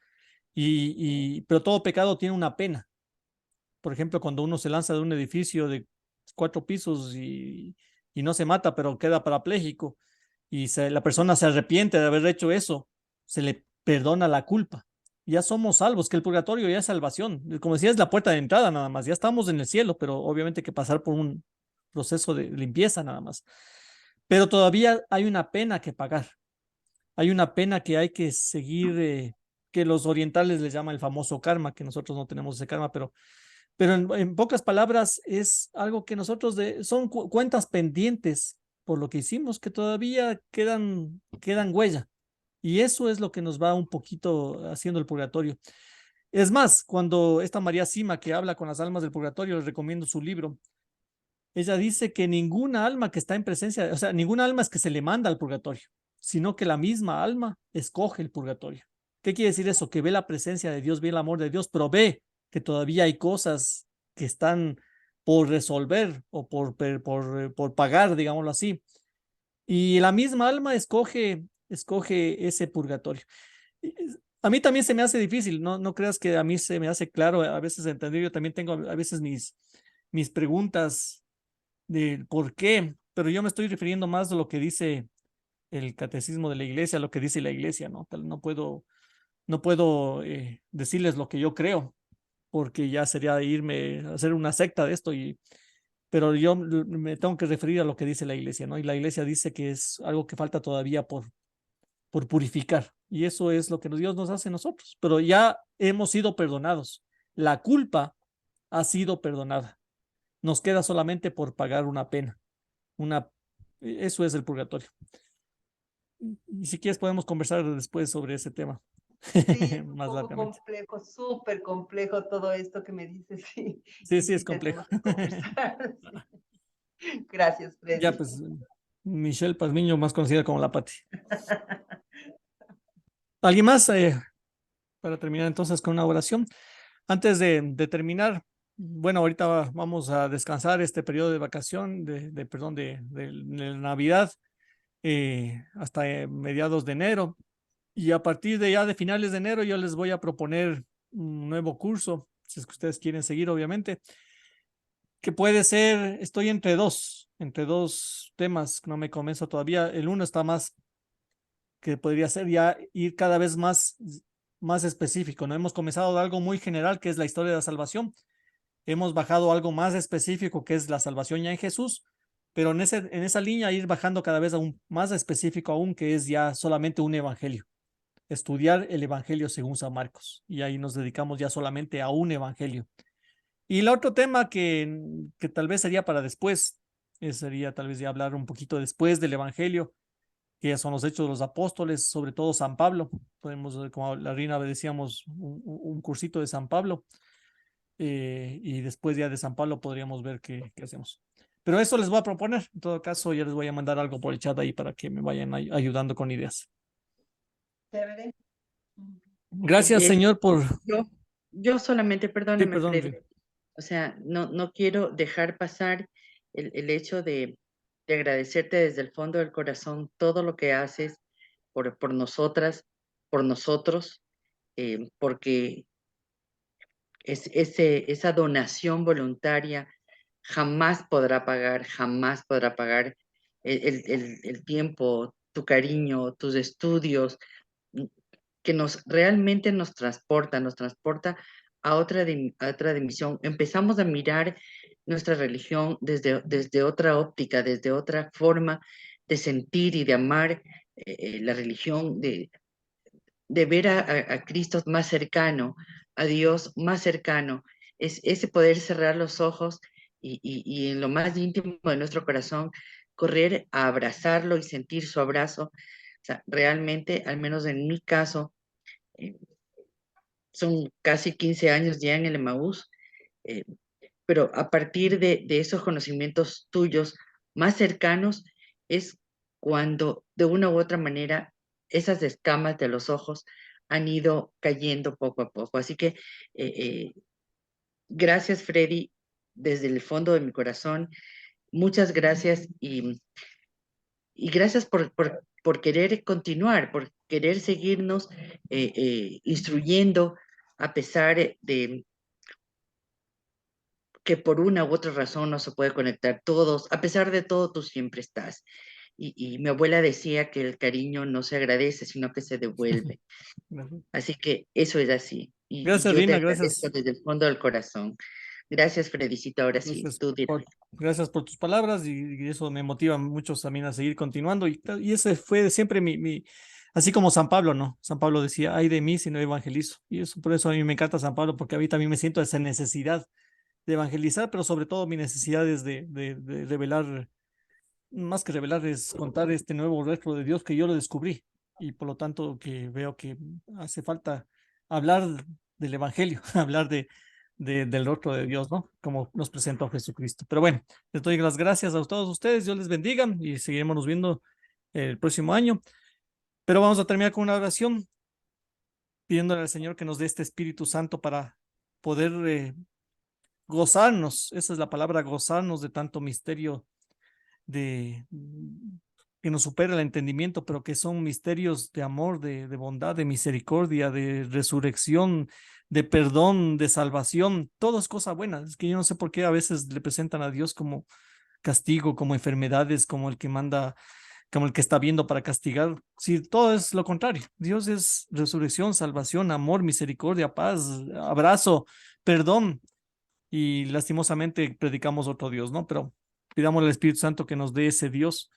Pero todo pecado tiene una pena. Por ejemplo, cuando uno se lanza de un edificio de 4 pisos y no se mata, pero queda parapléjico y la persona se arrepiente de haber hecho eso, se le perdona la culpa. Ya somos salvos, que el purgatorio ya es salvación. Como decía, es la puerta de entrada nada más. Ya estamos en el cielo, pero obviamente hay que pasar por un proceso de limpieza nada más. Pero todavía hay una pena que pagar. Hay una pena que hay que seguir, que los orientales les llaman el famoso karma, que nosotros no tenemos ese karma, pero en pocas palabras es algo que nosotros son cuentas pendientes por lo que hicimos, que todavía quedan huella. Y eso es lo que nos va un poquito haciendo el purgatorio. Es más, cuando esta María Sima, que habla con las almas del purgatorio, les recomiendo su libro. Ella dice que ninguna alma que está en presencia, o sea, ninguna alma es que se le manda al purgatorio, sino que la misma alma escoge el purgatorio. ¿Qué quiere decir eso? Que ve la presencia de Dios, ve el amor de Dios, pero ve que todavía hay cosas que están por resolver o por pagar, digámoslo así. Y la misma alma escoge ese purgatorio. A mí también se me hace difícil, no creas que a mí se me hace claro, a veces entender, yo también tengo a veces mis preguntas de por qué, pero yo me estoy refiriendo más a lo que dice el catecismo de la iglesia, lo que dice la iglesia, ¿no? No puedo decirles lo que yo creo, porque ya sería irme a hacer una secta de esto, pero yo me tengo que referir a lo que dice la iglesia, ¿no? Y la iglesia dice que es algo que falta todavía por purificar, y eso es lo que Dios nos hace a nosotros, pero ya hemos sido perdonados. La culpa ha sido perdonada. Nos queda solamente por pagar una pena. Eso es el purgatorio. Y si quieres podemos conversar después sobre ese tema. Sí, es un Más poco largamente. complejo, súper complejo todo esto que me dices, sí. Sí, Y sí, es sí complejo. tenemos que conversar. Sí. Gracias, Ya, Freddy. pues, Michelle Pazmiño, más conocida como la Pati. ¿Alguien más? Para terminar entonces con una oración. Antes de terminar, bueno, ahorita vamos a descansar este periodo de vacación, perdón, de Navidad, hasta mediados de enero. Y a partir de ya de finales de enero yo les voy a proponer un nuevo curso, si es que ustedes quieren seguir, obviamente, que puede ser, estoy entre dos temas, no me convenzo todavía. El uno está más, que podría ser ya ir cada vez más específico, ¿no? Hemos comenzado de algo muy general, que es la historia de la salvación. Hemos bajado algo más específico, que es la salvación ya en Jesús, pero en esa línea ir bajando cada vez aún más específico aún, que es ya solamente un evangelio, estudiar el Evangelio según San Marcos. Y ahí nos dedicamos ya solamente a un Evangelio. Y el otro tema que tal vez sería para después, sería tal vez ya hablar un poquito después del Evangelio, que ya son los Hechos de los Apóstoles, sobre todo San Pablo. Podemos, como la Rina decíamos, un cursito de San Pablo. Y después ya de San Pablo podríamos ver qué hacemos. Pero eso les voy a proponer. En todo caso, ya les voy a mandar algo por el chat ahí para que me vayan ayudando con ideas. Chévere. Gracias, Es- señor, yo solamente, Sí, perdóname, perdón, Freddy, Rina. o sea, no quiero dejar pasar el hecho de agradecerte desde el fondo del corazón todo lo que haces por nosotras, por nosotros, porque esa donación voluntaria jamás podrá pagar el tiempo, tu cariño, tus estudios, mm, que realmente nos transporta a otra dimensión. Empezamos a mirar nuestra religión desde otra óptica, desde otra forma de sentir y de amar la religión, de ver a Cristo más cercano, a Dios más cercano, es ese poder cerrar los ojos y en lo más íntimo de nuestro corazón, correr a abrazarlo y sentir su abrazo. O sea, realmente, al menos en mi caso, eh, son casi 15 años ya en el Emaús, eh, pero a partir de esos conocimientos tuyos más cercanos es cuando de una u otra manera esas escamas de los ojos han ido cayendo poco a poco. Así que gracias, Freddy, desde el fondo de mi corazón. Muchas gracias y gracias por querer continuar, por querer seguirnos instruyendo a pesar de que por una u otra razón no se puede conectar todos. A pesar de todo, tú siempre estás. Y mi abuela decía que el cariño no se agradece, sino que se devuelve. Así que eso es así. Y Gracias, yo te Rina, agradezco gracias. desde el fondo del corazón. Gracias, Fredicito. Ahora sí, Gracias tú dime. gracias por tus palabras y eso me motiva mucho también a seguir continuando. Y ese fue siempre así como San Pablo, ¿no? San Pablo decía, ay de mí si no evangelizo. Y eso, por eso a mí me encanta San Pablo, porque a mí también me siento esa necesidad de evangelizar, pero sobre todo mi necesidad es de revelar, más que revelar, es contar este nuevo rostro de Dios que yo lo descubrí. Y por lo tanto que veo que hace falta hablar del Evangelio, hablar del rostro de Dios, ¿no? Como nos presentó Jesucristo. Pero bueno, les doy las gracias a todos ustedes, Dios les bendiga y seguiremos nos viendo el próximo año. Pero vamos a terminar con una oración, pidiéndole al Señor que nos dé este Espíritu Santo para poder gozarnos, esa es la palabra, gozarnos de tanto misterio de que nos supera el entendimiento, pero que son misterios de amor, de bondad, de misericordia, de resurrección, de perdón, de salvación. Todo es cosa buena. Es que yo no sé por qué a veces le presentan a Dios como castigo, como enfermedades, como el que manda, como el que está viendo para castigar. Sí, todo es lo contrario. Dios es resurrección, salvación, amor, misericordia, paz, abrazo, perdón. Y lastimosamente predicamos otro Dios, ¿no? Pero pidamos al Espíritu Santo que nos dé ese Dios,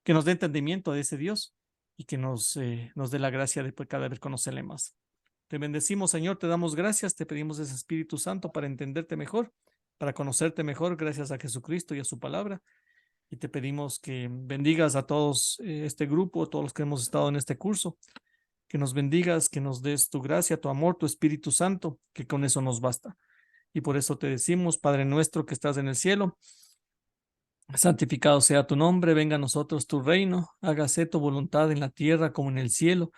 que nos dé entendimiento de ese Dios y que nos dé la gracia de cada vez conocerle más. Te bendecimos, Señor, te damos gracias, te pedimos ese Espíritu Santo para entenderte mejor, para conocerte mejor, gracias a Jesucristo y a su palabra. Y te pedimos que bendigas a todos este grupo, todos los que hemos estado en este curso, que nos bendigas, que nos des tu gracia, tu amor, tu Espíritu Santo, que con eso nos basta. Y por eso te decimos, Padre nuestro que estás en el cielo, santificado sea tu nombre, venga a nosotros tu reino, hágase tu voluntad en la tierra como en el cielo.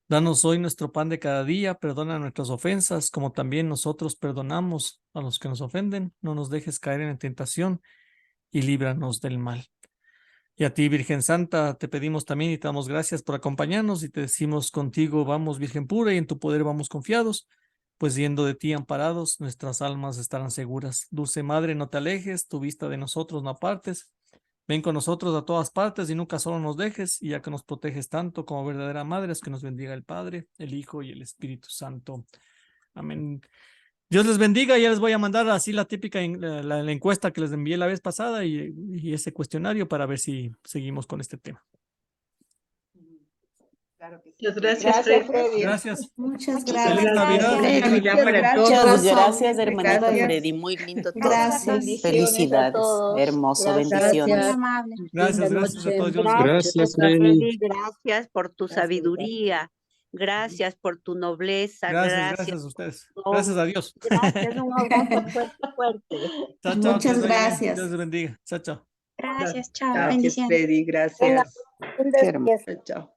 Danos hoy nuestro pan de cada día, perdona nuestras ofensas, como también nosotros perdonamos a los que nos ofenden. No nos dejes caer en la tentación y líbranos del mal. Y a ti, Virgen Santa, te pedimos también y te damos gracias por acompañarnos y te decimos contigo, vamos, Virgen pura, y en tu poder vamos confiados, pues yendo de ti amparados, nuestras almas estarán seguras. Dulce Madre, no te alejes, tu vista de nosotros no apartes. Ven con nosotros a todas partes y nunca solo nos dejes, y ya que nos proteges tanto como verdadera Madre, es que nos bendiga el Padre, el Hijo y el Espíritu Santo. Amén. Dios les bendiga. Ya les voy a mandar así la típica la encuesta que les envié la vez pasada y ese cuestionario para ver si seguimos con este tema. Claro que sí. Muchas gracias, Freddy. Gracias. Muchas Feliz gracias. Navidad. Feliz Navidad para Gracias. todos. Muchas gracias, hermanito Gracias. Freddy. Muy lindo todo. Gracias. Felicidades. Hermoso. Muy Bendiciones. amable. Gracias a todos. Dios les bendiga. Gracias, Freddy. Gracias por tu sabiduría. Gracias por tu nobleza. Gracias a ustedes. Gracias a Dios. Gracias, un abrazo fuerte. Chao, Muchas que les vaya bien. gracias. Dios les bendiga. Chao. Gracias, chao. Gracias, Bendiciones. Freddy. Gracias. Qué hermoso. Chao.